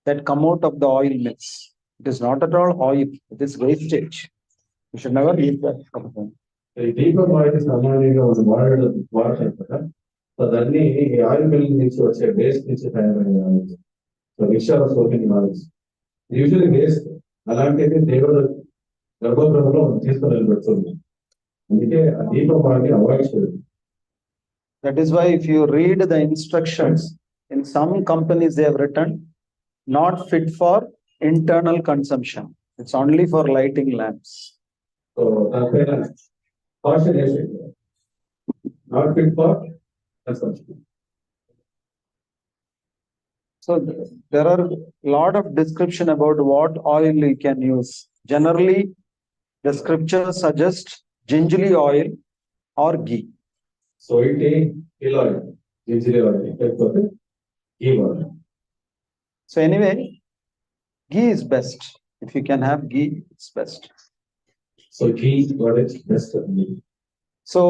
that come out of the oil mix. It is not at all oil, it is wastage. You should never use that from home. ఈ దీపం oil సామాన్యంగా వాడతారు కదా, so దాన్ని ఈ oil mill నుంచి వచ్చే waste నుంచి తయారైన ఆయిల్. సో విషయాల సోకింగ్ ఆయిల్స్ యూజువల్లీ వేస్ట్, అలాంటిది దేవుడు గర్భగృహంలో తీసుకొని వెళ్ళిపెడుతుంది. అందుకే ఆ దీపం ఆయిల్ అవాయిడ్ చేయాలి. That is why if you read the instructions, in some companies they have written, not fit for internal consumption. It's only for lighting lamps. So దానిపైన caution వేసేది, not fit for consumption. So there are a lot of description about what oil you can use. Generally, the scriptures suggest gingerly oil or ghee. So ఇది Gill oil, ginger oil, లేకపోతే ఘీ oil. So anyway, ghee is best. If you can have ghee, it's best. So ghee what is best. So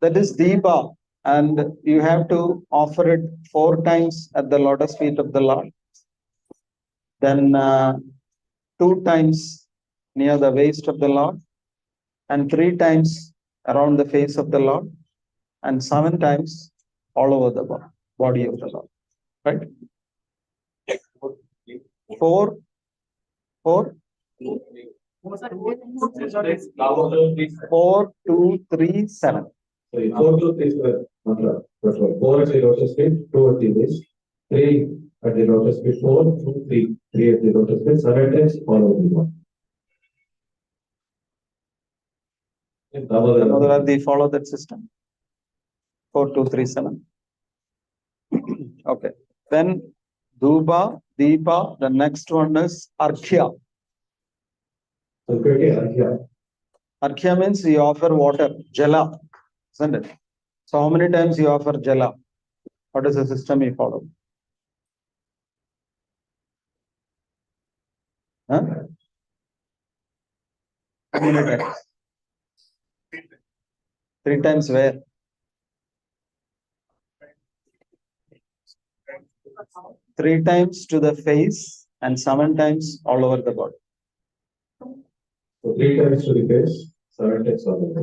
that is Deepa, and you have to offer it 4 times at the lotus feet of the Lord. Then 2 times near the waist of the Lord, and 3 times around the face of the Lord, and 7 times all over the body of the Lord. Right? 4, 2, 3, 7. So ఈ 4 to 3 4 at the lotus feet, 2 at the waist, 3 at the lotus feet, 4, 2, 3, 3 at the lotus feet, 7 times all over the body. Damodaradi, follow that system. 4, 2, 3, 7. Okay. Then Dhuba, Deepa, the next one is Arkhya. Okay, Arkhya. Arkhya means you offer water, Jala, isn't it? So how many times you offer Jala? What is the system you follow? Huh? How many times? 3 times where? Three times to the face and 7 times all over the body. So 3 times to the face, 7 times all over.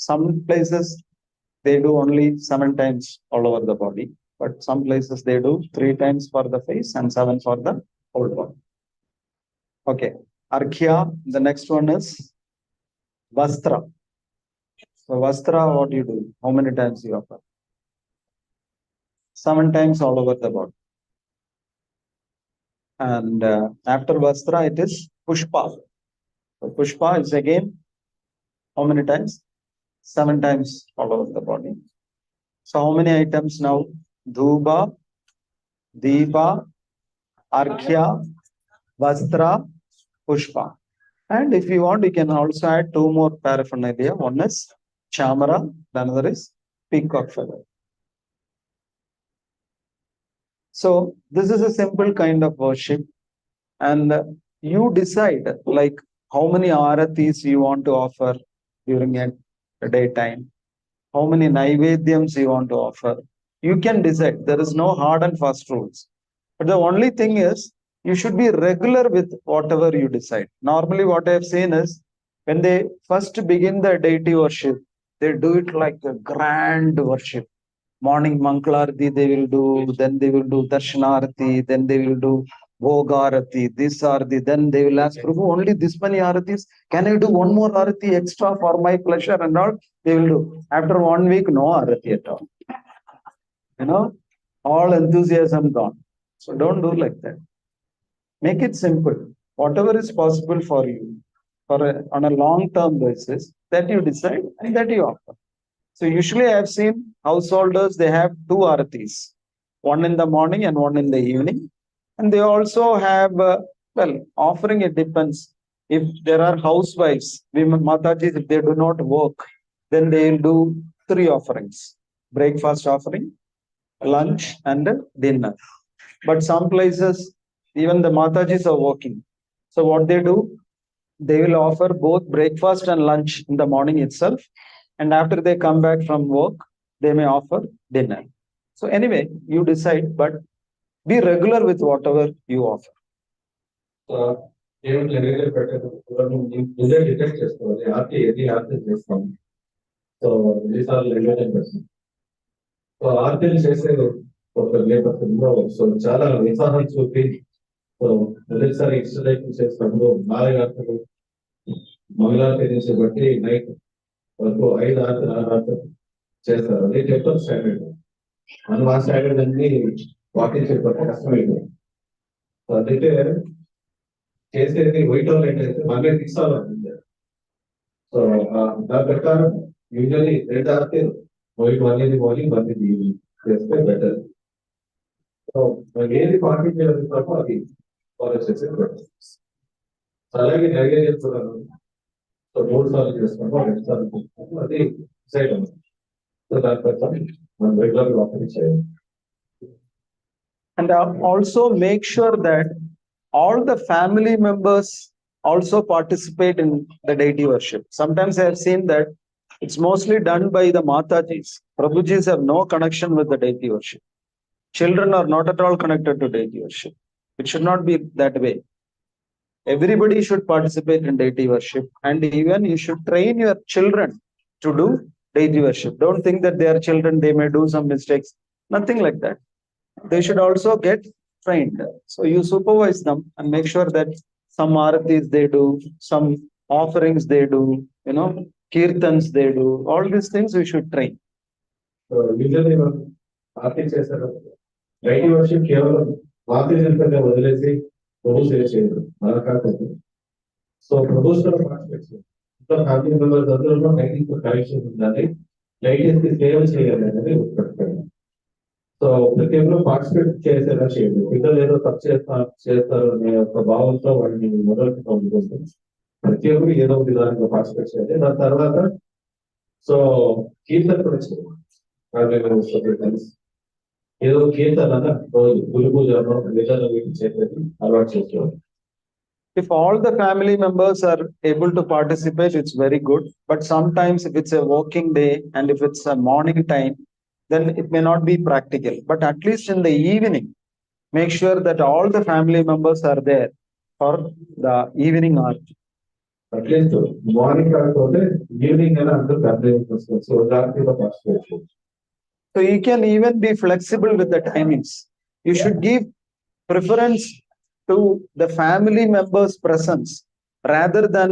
Some places they do only 7 times all over the body, but some places they do 3 times for the face and 7 for the whole body. Okay. Arkhya, the next one is Vastra. So Vastra, what do you do? How many times you offer? 7 times all over the body. And after Vastra, it is Pushpa. So Pushpa is again how many times? 7 times all over the body. So how many items now? Dhuba, Deepa, Arkhya, Vastra, Pushpa. And if you want, you can also add 2 more paraphernalia. One is Chamara, the another is peacock feather. So this is a simple kind of worship, and you decide like how many aratis you want to offer during a daytime, how many naivedyams you want to offer. You can decide. There is no hard and fast rules. But the only thing is you should be regular with whatever you decide. Normally what I have seen is when they first begin the deity worship, they do it like a grand worship. Morning Mangalarati they will do, then they will do Darshanarati, then they will do Bhogarati, this Arati, then they will ask, Prabhu, only this many Aratis, can I do one more Arati extra for my pleasure and all? They will do. After 1 week, no Arati at all. You know, all enthusiasm gone. So don't do like that. Make it simple. Whatever is possible for you, on a long-term basis, that you decide and that you offer. So usually I have seen householders, they have two aratis, one in the morning and one in the evening. And they also have, well, offering, it depends. If there are housewives, women, Matajis, if they do not work, then they will do three offerings: breakfast offering, lunch, and dinner. But some places, even the Matajis are working. So what they do, they will offer both breakfast and lunch in the morning itself. And after they come back from work, they may offer dinner. So anyway, you decide, but be regular with whatever you offer. దేవుడు నైవేద్యం పెట్టడం ముందే detect చేసుకోవాలి. ఆర్తి ఏది ఆర్తి చేస్తాం. So ఎన్నిసార్లు నైవేద్యం పెడతాం. సో ఆర్తిని చేసే ఒక నేపథ్యంలో సో చాలా ఉత్సాహం చూపి, సో మొదటిసారి ఎక్సర్సైజ్ చేసినప్పుడు 4 ఆర్తలు మంగళారతి నుంచి బట్టి నైట్ వరకు 5 ఆర్తలు 6 ఆర్తలు చేస్తారు. అదే టెంపల్ స్టాండర్డ్. మనం ఆ స్టాండర్డ్ అన్ని పాటించేటప్పుడు కష్టమైపోయింది. సో అదైతే చేసేది వైట్ ఆల్ ఏంటంటే 106 అవ్వాలి. సో దాని ప్రకారం యూజువల్లీ 2 ఆర్తలు వైట్ 1 ఇది మార్నింగ్ 1 ఇది ఈవినింగ్ చేస్తే బెటర్. సో మనం ఏది పాటించాలనుకుంటామో అది ఫాలో చేస్తే బెటర్. అలాగే నైవేద్యం కూడా సో 3 సార్లు చేసుకుంటాం, 2 సార్లు చేసుకుంటాం, అది డిసైడ్ అవుతుంది. సో దాని ప్రకారం మనం రెగ్యులర్ గా ఆపరేట్ చేయాలి. And also make sure that all the family members also participate in the deity worship. Sometimes I have seen that it's mostly done by the Matajis. Prabhujis have no connection with the deity worship. Children are not at all connected to deity worship. It should not be that way. Everybody should participate in deity worship, and even you should train your children to do deity worship. Don't think that they are children, they may do some mistakes. Nothing like that. They should also get trained. So you supervise them and make sure that some aratis they do, some offerings they do, kirtans they do. All these things we should train. So usually మనం ఆర్తి చేస్తారు. Deity worship కేవలం ఆర్తి జనపద వదిలేసి ప్రభు సేవ చేయదు, అలా కాకుండా so ప్రభుస్ participate ఇంకా family members అందరూ డైటింగ్ కనెక్షన్ ఉండాలి, డైటింగ్ కి సేవ చేయాలి అనేది గుర్తుపెట్టుకోండి. సో ప్రతి ఒక్కరు పార్టిసిపేట్ చేసేలా చేయండి. పిల్లలు ఏదో తప్పు చేస్తారు అనే ఒక భావంతో వాడిని మొదలు ఉంటుంది. ప్రతి ఒక్కరు ఏదో ఒక విధానంగా పార్టిసిపేట్ చేయాలి. దాని తర్వాత సో కీర్తన కూడా చేయాలి. ఏదో కీర్తన రోజు గురు పూజలో లేదా చేసేది అలవాటు చేసుకోవాలి. If all the family members are able to participate, it's very good. But sometimes if it's a working day and if it's a morning time, then it may not be practical. But at least in the evening, make sure that all the family members are there for the evening art. At least morning కాకపోతే evening అయినా అందరూ family members so దాంట్లో participate చేయొచ్చు. So you can even be flexible with the timings. You should give preference to the family members' presence rather than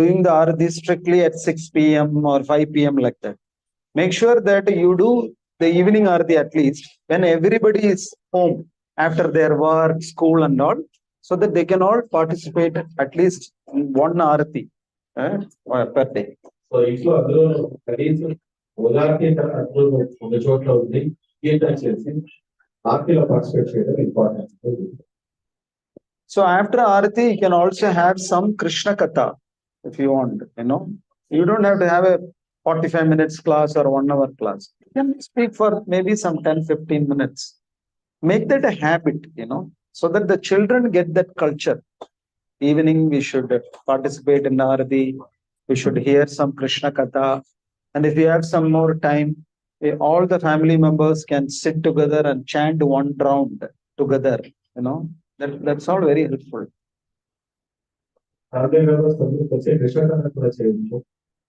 doing the arati strictly at 6 p.m. or 5 p.m. like that. Make sure that you do the evening arati at least when everybody is home after their work, school and all, so that they can all participate at least in one arati per day. So ఇంట్లో అందరూ కనీసం ఉదాహరణ అందరూ ఒక చోట్ల ఉంది కీర్తన చేసి ఆర్తిలో participate చేయడం important. So after arati, you can also have some Krishna Katha if you want. You don't have to have a 45 minutes class or 1 hour class. You can speak for maybe some 10-15 minutes. Make that a habit, so that the children get that culture. Evening we should participate in arati. We should hear some Krishna Katha. And if you have some more time, all the family members can sit together and chant one round together. That's all very helpful. Family members అందరూ వచ్చే కృష్ణ కూడా చేయొచ్చు.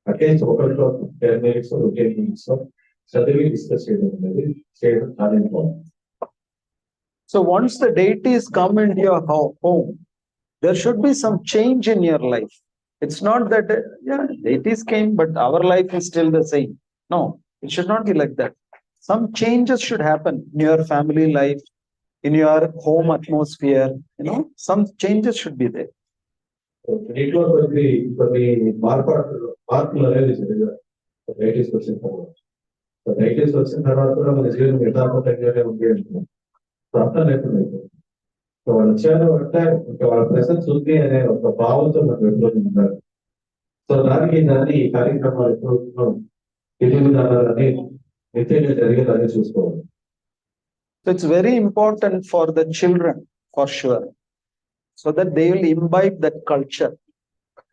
At least ఒకరితో 10 minutes 15 minutes చదివి discuss చేయడం చాలా important. So once the deities come into your home, there should be some change in your life. It's not that deities came but our life is still the same. No, it should not be like that. Some changes should happen in your family life, in your home atmosphere. Some changes should be there. దీంట్లో కొన్ని మార్పులు అనేది జరిగాయి deities వచ్చిన తర్వాత. So deities వచ్చిన తర్వాత కూడా మన జీవనం యథాతథంగానే ఉంది అంటే సో అర్థం లేకుండా అయిపోయింది. సో వాళ్ళు వచ్చారు అంటే ఇంకా వాళ్ళ ప్రెసెన్స్ ఉంది అనే ఒక భావంతో నాకు ఎప్పుడూ ఉన్నారు. సో దాన్ని ఈ కార్యక్రమాలు ఎప్పుడు విధి విధానాలని నిత్యంగా జరిగేదాన్ని చూసుకోవాలి. So it's very important for the children, for sure, so that they will imbibe that culture.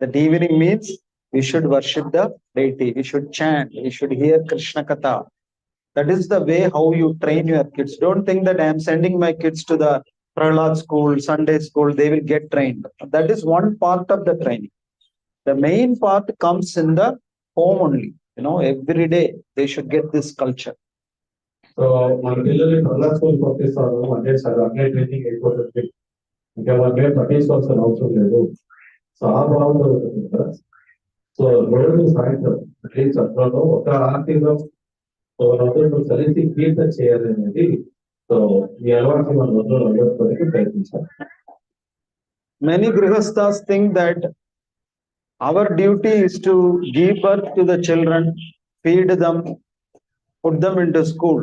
That evening means we should worship the deity, we should chant, we should hear Krishna Katha. That is the way how you train your kids. Don't think that I am sending my kids to the Prahlad school, Sunday school, they will get trained. That is one part of the training. The main part comes in the home only. Every day they should get this culture. So మన పిల్లల్ని Prahlad school పంపిస్తాను అంటే sir అన్నీ training అయిపోతుంది, ఇంకా మనమే పట్టించుకోవాల్సిన అవసరం లేదు. సో ఆ భావంలో ఉంటుంది కదా. సో రోజు సాయంత్రం అట్లీస్ట్ అట్లలో ఒక ఆర్తిలో నదులు కలిసి కీర్తన చేయాలి అనేది సో ఈ అలవాటు మన నదులు అలవాటుకోవడానికి ప్రయత్నించాలి. Many grihasthas think that our duty is to give birth to the children, feed them, put them into school.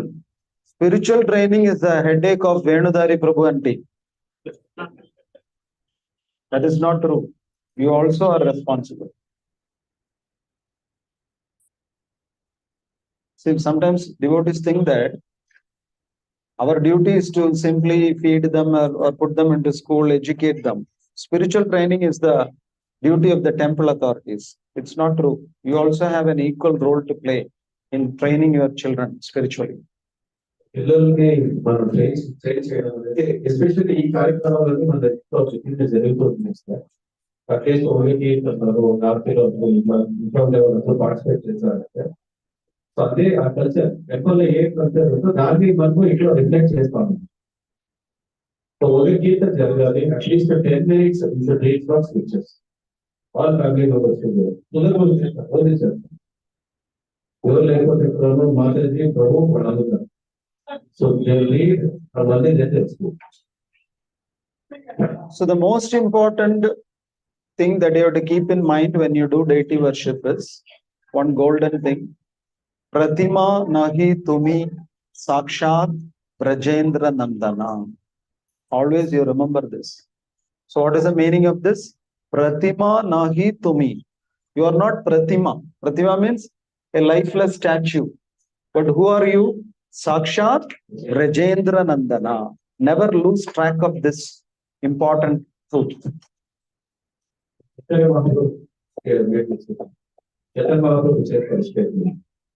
Spiritual training is the headache of Venudari Prabhu and team. That is not true. You also are responsible. See, sometimes devotees think that our duty is to simply feed them or put them into school, educate them. Spiritual training is the duty of the temple authorities. It's not true. You also have an equal role to play in training your children spiritually. పిల్లల్ని మనం train చేయడం అనేది especially ఈ కార్యక్రమాలన్నీ మన దగ్గర జరుగుతుంది sir. At least only రాత్రిలో ఇంట్లో ఉండే వాళ్ళతో పార్టిసిపేట్ చేస్తారంటే సో అదే ఆ కల్చర్ టెంపుల్లో ఏ కల్చర్ ఉందో దాన్ని మనము ఇంట్లో రిఫ్లెక్ట్ చేస్తాము. సో ఓన్లీ కీర్తన జరగాలి, at least 10 minutes read from scriptures. All family members రోజు చేస్తారు. ఎవరు లేకపోతే ఎప్పుడో మాతాజీ ప్రభు వాళ్ళు so they read and then they get school. So the most important thing that you have to keep in mind when you do deity worship is one golden thing: Pratima nahi tumi sakshat Brajendra Nandana. Always you remember this. So what is the meaning of this? Pratima nahi tumi. You are not Pratima. Pratima means a lifeless statue. But who are you? Sakshat Brajendra Nandana. Never lose track of this important truth.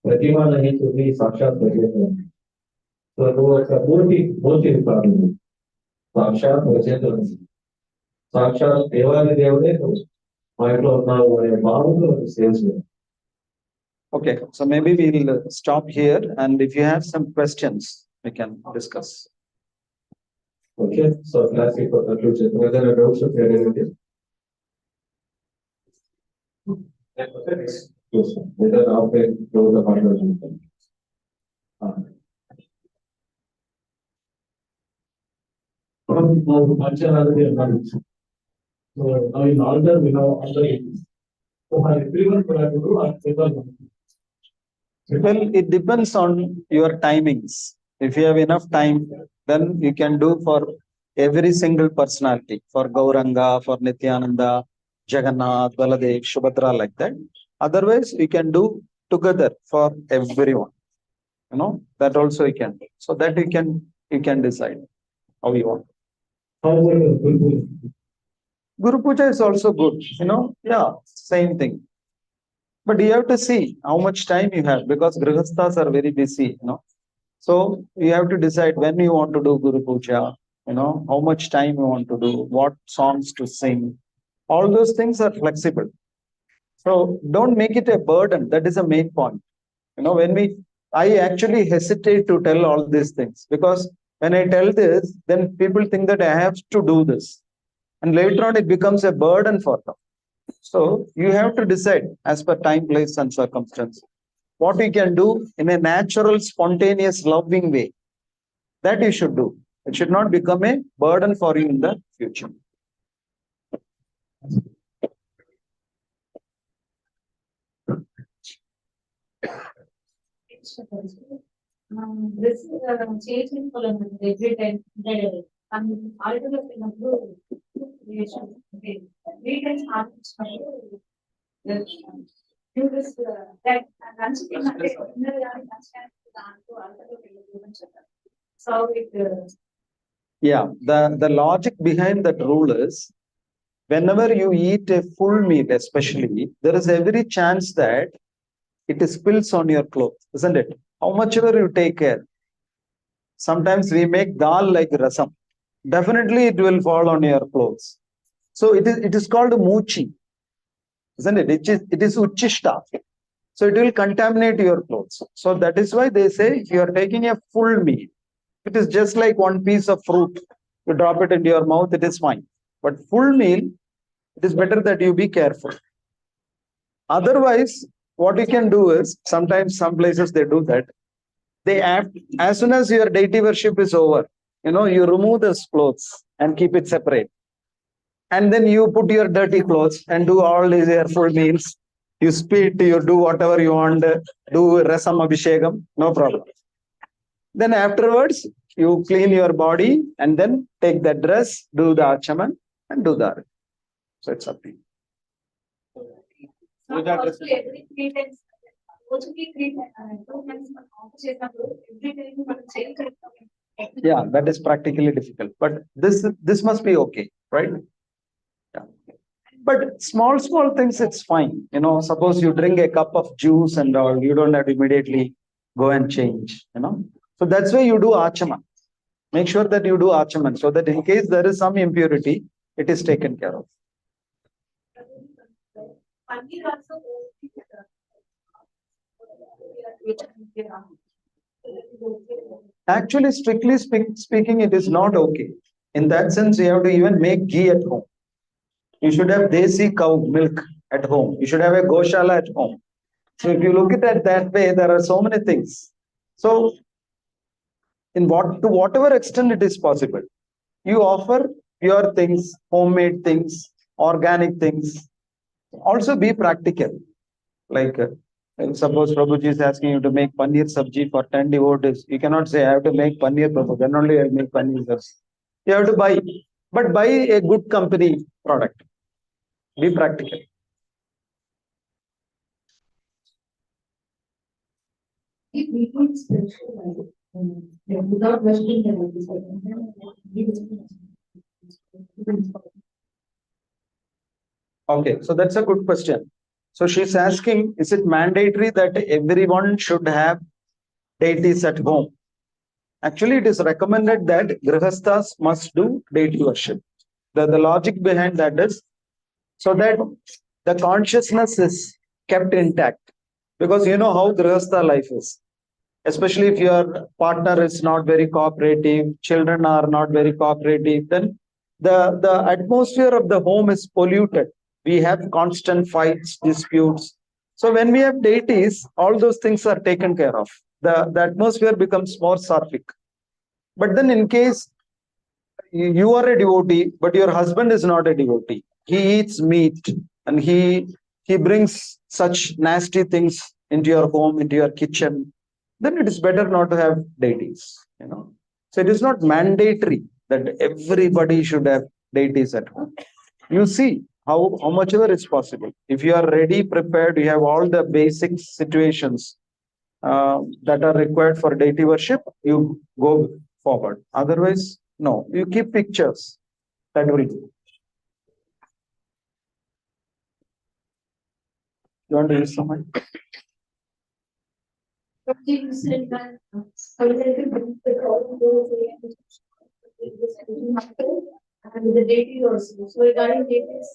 ప్రతిమా నహి తుమి సాక్షాత్ Brajendra. So నువ్వు ఒక మూర్తి కాదు, సాక్షాత్ బ్రజేంద్ర, సాక్షాత్ దేవాది దేవుడే మా ఇంట్లో ఉన్నావు అనే భావంలో సేవ చేయాలి. Okay, so maybe we'll stop here, and if you have some questions, we can discuss. Okay, so class for conclusion. Whether a doubts or anything. Whether after close the conversation. So now in order we have other. So everyone could have to do and Well, it depends on your timings. If you have enough time, then you can do for every single personality, for Gauranga, for Nithyananda, Jagannath, Baladev, Subhadra, like that. Otherwise, you can do together for everyone. That also you can do. So that you can decide how you want. Guru Puja is also good, yeah, same thing. But you have to see how much time you have, because grihasthas are very busy, So you have to decide when you want to do Guru Puja, how much time you want to do, what songs to sing. All those things are flexible. So don't make it a burden. That is the main point. I actually hesitate to tell all these things, because when I tell this, then people think that I have to do this. And later on, it becomes a burden for them. So you have to decide as per time, place, and circumstance what you can do in a natural, spontaneous, loving way. That you should do. It should not become a burden for you in the future. This change in every time. And alternate creation. Okay. We can start that so it Yeah, the logic behind that rule is whenever you eat a full meal, especially, there is every chance that it spills on your clothes, isn't it? How much ever you take care. Sometimes we make dal like rasam. Definitely it will fall on your clothes. So it is called moochi, isn't it? It is uchishta. So it will contaminate your clothes. So that is why they say if you are taking a full meal, it is just like one piece of fruit. You drop it into your mouth, it is fine. But full meal, it is better that you be careful. Otherwise, what you can do is sometimes some places they do that. They have, as soon as your deity worship is over, you remove those clothes and keep it separate. And then you put your dirty clothes and do all these full meals. You spit, you do whatever you want, do rasam abhishekam, no problem. Then afterwards, you clean your body and then take the dress, do the achaman and do that. So it's up to you. also every 3 times. Also 2 times every time change. Yeah, that is practically difficult. But this must be okay, right? Yeah. But small things, it's fine. Suppose you drink a cup of juice and all, you don't have to immediately go and change. So that's why you do achaman. Make sure that you do achaman so that in case there is some impurity, it is taken care of. Actually, strictly speaking, it is not okay. In that sense, you have to even make ghee at home. You should have desi cow milk at home. You should have a goshala at home. So if you look at it that way, there are so many things. So to whatever extent it is possible, you offer pure things, homemade things, organic things. Also be practical. Like suppose Prabhuji is asking you to make paneer sabji for 10 devotees. You cannot say, I have to make paneer, Prabhu. Then only I make paneer sabji. You have to buy. But buy a good company product. Be practical. If we could special without washing Okay, so that's a good question. So she's asking, is it mandatory that everyone should have deities at home? Actually, it is recommended that grihasthas must do deity worship. The logic behind that is so that the consciousness is kept intact. Because you know how grihastha life is. Especially if your partner is not very cooperative, children are not very cooperative, then the atmosphere of the home is polluted. We have constant fights, disputes. So when we have deities, all those things are taken care of. The atmosphere becomes more sattvic. But then in case you are a devotee, but your husband is not a devotee, he eats meat and he brings such nasty things into your home, into your kitchen, then it is better not to have deities. So it is not mandatory that everybody should have deities at home. You see how much ever is possible. If you are ready, prepared, you have all the basic situations that are required for deity worship, you go forward. Otherwise, no. You keep pictures. That will do. You want to use someone? you said that and the deity also. So regarding deities,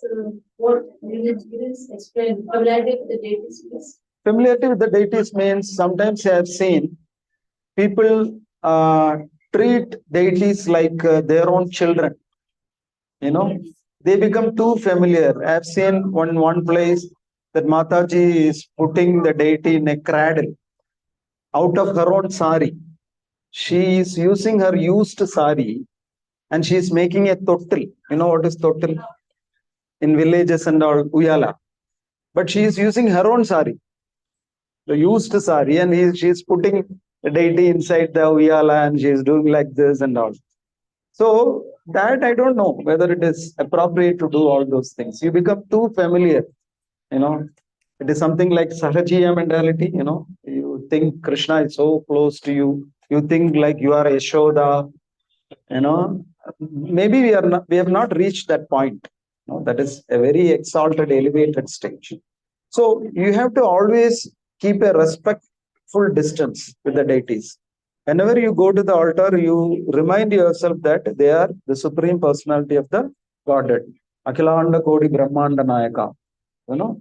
what religions explain familiarity with the deities is? Familiarity with the deities means sometimes I have seen people treat deities like their own children. They become too familiar. I have seen one place that Mataji is putting the deity in a cradle out of her own sari. She is using her used sari and she is making a total. You know what is total? In villages and all, uyala. But she is using her own sari. the used sari, and she's putting the deity inside the uyala and she's doing like this and all. So that I don't know whether it is appropriate to do all those things. You become too familiar, you know. It is something like Sahajiya mentality, you know. You think Krishna is so close to you. You think like you are Yashoda, you know. Maybe we have not reached that point. You know, that is a very exalted, elevated stage. So you have to always keep a respectful distance with the deities. Whenever you go to the altar, you remind yourself that they are the supreme personality of the Godhead. Akhilanda Kodi Brahmanda Nayaka. You know,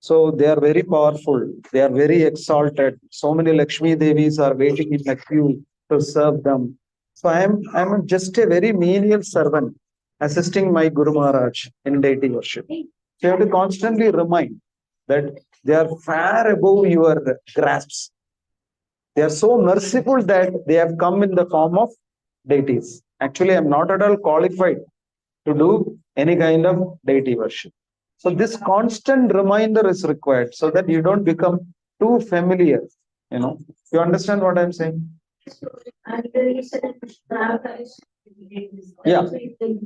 so they are very powerful. They are very exalted. So many Lakshmi Devis are waiting in the queue to serve them. So I'm just a very menial servant assisting my Guru Maharaj in deity worship. So you have to constantly remind that they are far above your grasps. They are so merciful that they have come in the form of deities. Actually, I'm not at all qualified to do any kind of deity worship. So this constant reminder is required so that you don't become too familiar. You know, you understand what I'm saying? And you said have connection with the deities. Yeah. So you think,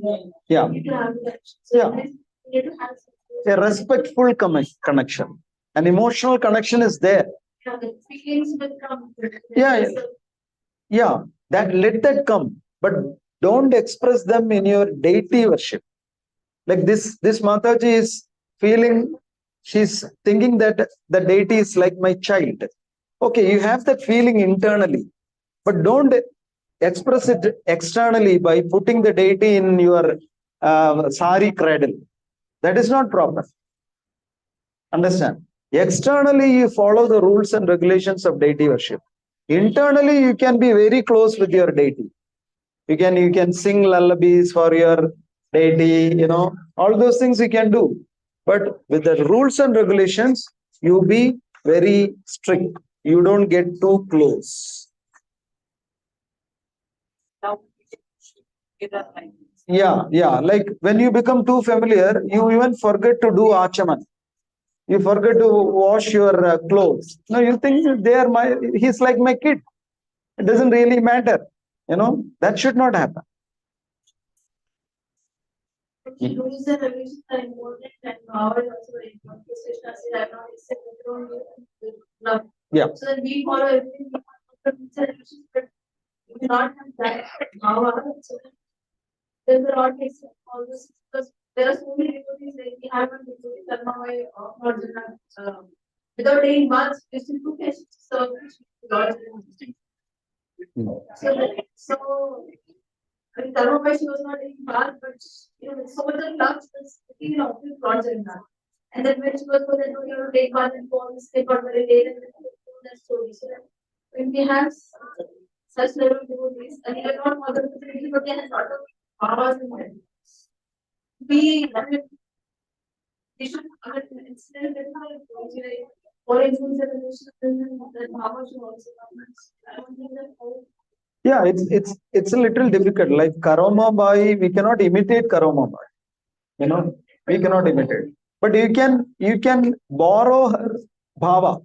Yeah. you need to have connection. So Yeah. you need to have A respectful connection. An emotional connection is there. yeah, the feelings will come. Yeah, yeah, that let that come, but don't express them in your deity worship. Like this Mataji is feeling, she's thinking that the deity is like my child. Okay, you have that feeling internally, but don't express it externally by putting the deity in your sari cradle. That is not proper. Understand? Externally, you follow the rules and regulations of deity worship. Internally, you can be very close with your deity. You can sing lullabies for your deity, you know, all those things you can do. But with the rules and regulations, you be very strict. You don't get too close. Yeah. Like when you become too familiar, you even forget to do achaman. You forget to wash your clothes. No, you think he's like my kid. It doesn't really matter. You know, that should not happen. Rules and regulations are important and power is also very important. Krishna said, I'm not accepting love. Yeah. So then we follow everything, we follow the rules and regulations, but we do not have that power. So then the Lord takes all this because there are so many devotees like we have one devotee Dharmavai or without taking baths, we still took his service to Lord. So I mean, Dharmavai, she was not taking bath, but you know, with so much of love, she was taking an obvious Lord in that. And then when she was for that, you know, take bath and go on the step on very late and that story. So when we have such level of devotees, and we are not mother of the but they have a lot of powers in them. I mean, we should, I mean, instead of for instance, then Baba should also come. I don't think that whole. Yeah, it's a little difficult. Like Karoma Bai, we cannot imitate Karoma Bai. You know, we cannot imitate. But you can borrow her bhava.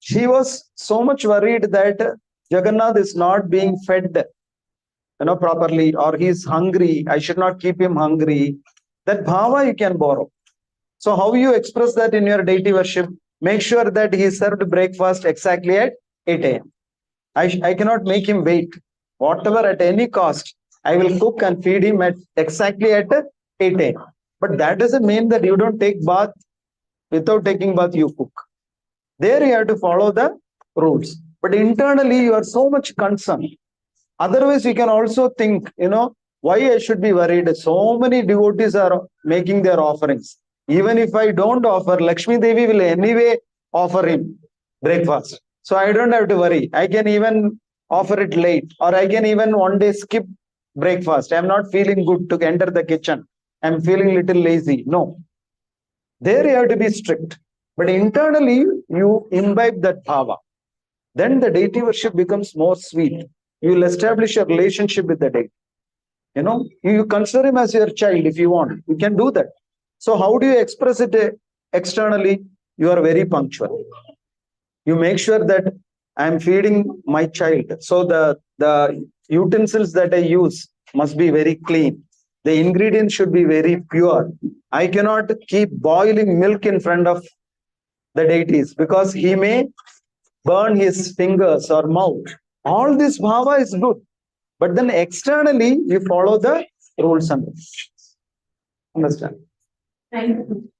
She was so much worried that Jagannath is not being fed, you know, properly, or he's hungry. I should not keep him hungry. That bhava you can borrow. So how you express that in your deity worship? Make sure that he served breakfast exactly at 8 a.m. I cannot make him wait. Whatever, at any cost, I will cook and feed him at exactly at 8 a.m. But that doesn't mean that you don't take bath. Without taking bath, you cook. There you have to follow the rules. But internally, you are so much concerned. Otherwise, you can also think, you know, why I should be worried? So many devotees are making their offerings. Even if I don't offer, Lakshmi Devi will anyway offer him breakfast. So I don't have to worry. I can even offer it late, or I can even one day skip breakfast. I'm not feeling good to enter the kitchen. I'm feeling a little lazy. No. There you have to be strict. But internally, you imbibe that bhava. Then the deity worship becomes more sweet. You will establish a relationship with the deity. You know, you consider him as your child if you want. You can do that. So how do you express it externally? You are very punctual. You make sure that I'm feeding my child. So the utensils that I use must be very clean. The ingredients should be very pure. I cannot keep boiling milk in front of the deities because he may burn his fingers or mouth. All this bhava is good. But then externally, you follow the rules and regulations. Understand? Thank you.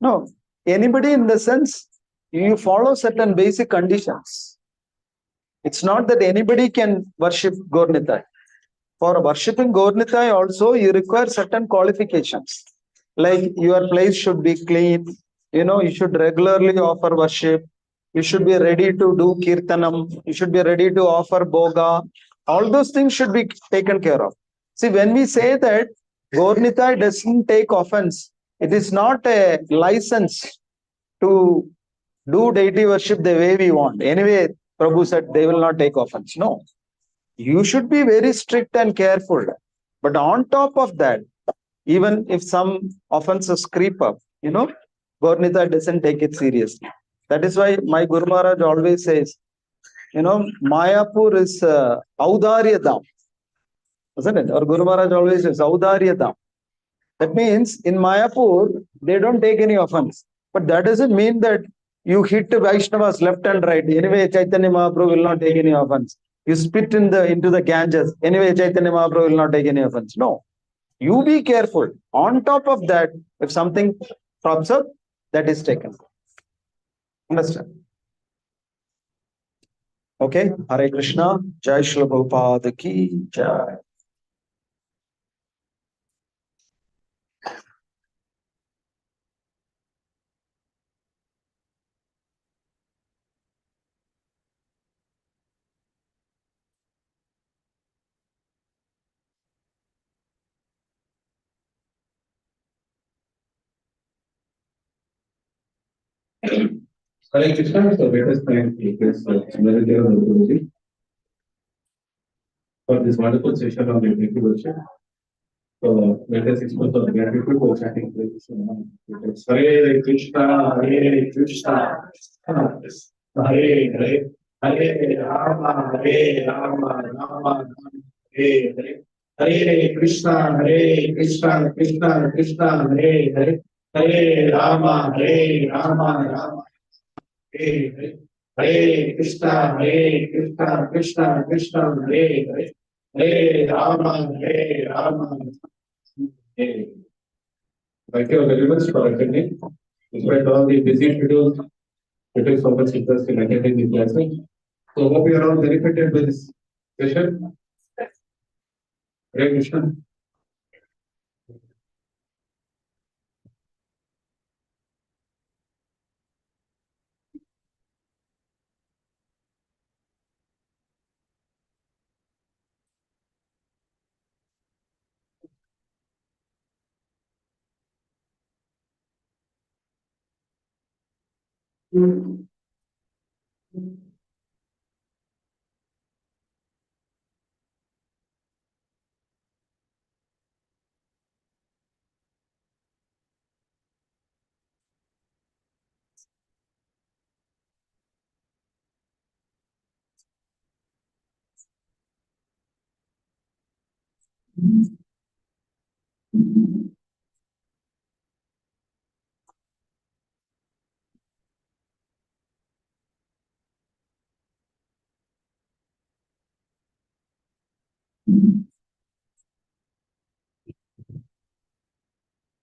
No, anybody in the sense you follow certain basic conditions. It's not that anybody can worship Gaur-Nitai. For worshipping Gaur-Nitai also, you require certain qualifications. Like your place should be clean. You should regularly offer worship. You should be ready to do kirtanam. You should be ready to offer boga. All those things should be taken care of. See, when we say that Gaur-Nitai doesn't take offense, it is not a license to do deity worship the way we want. Anyway, Prabhu said they will not take offense. No, you should be very strict and careful. But on top of that, even if some offenses creep up, Gaur-Nitai doesn't take it seriously. That is why my Guru Maharaj always says, Mayapur is Audarya Dham, isn't it? Or Guru Maharaj always says Audarya Dham. That means in Mayapur, they don't take any offense. But that doesn't mean that you hit Vaishnavas left and right. Anyway, Chaitanya Mahaprabhu will not take any offense. You spit into the Ganges. Anyway, Chaitanya Mahaprabhu will not take any offense. No. You be careful. On top of that, if something crops up, that is taken. Understand? Okay. Hare Krishna. Jai Shri Prabhupada ki Jai. Hare Krishna, so let us thank Sundar Guruji for this wonderful session on divinity worship. So let us express our gratitude for chanting Hare Krishna, Hare Krishna, Hare Hare, Hare Rama, Hare Rama, Rama Rama, Hare Hare. Hare Krishna, Krishna Krishna, Hare Hare, Hare Rama, Rama Rama. Hare Hare Krishna, Krishna Krishna, Hare Hare, Hare Rama, Rama. Hare. Thank you very much for attending. Despite all the busy schedules, it is so much interest in attending the classes. So hope you are all benefited by this session. Hare Krishna.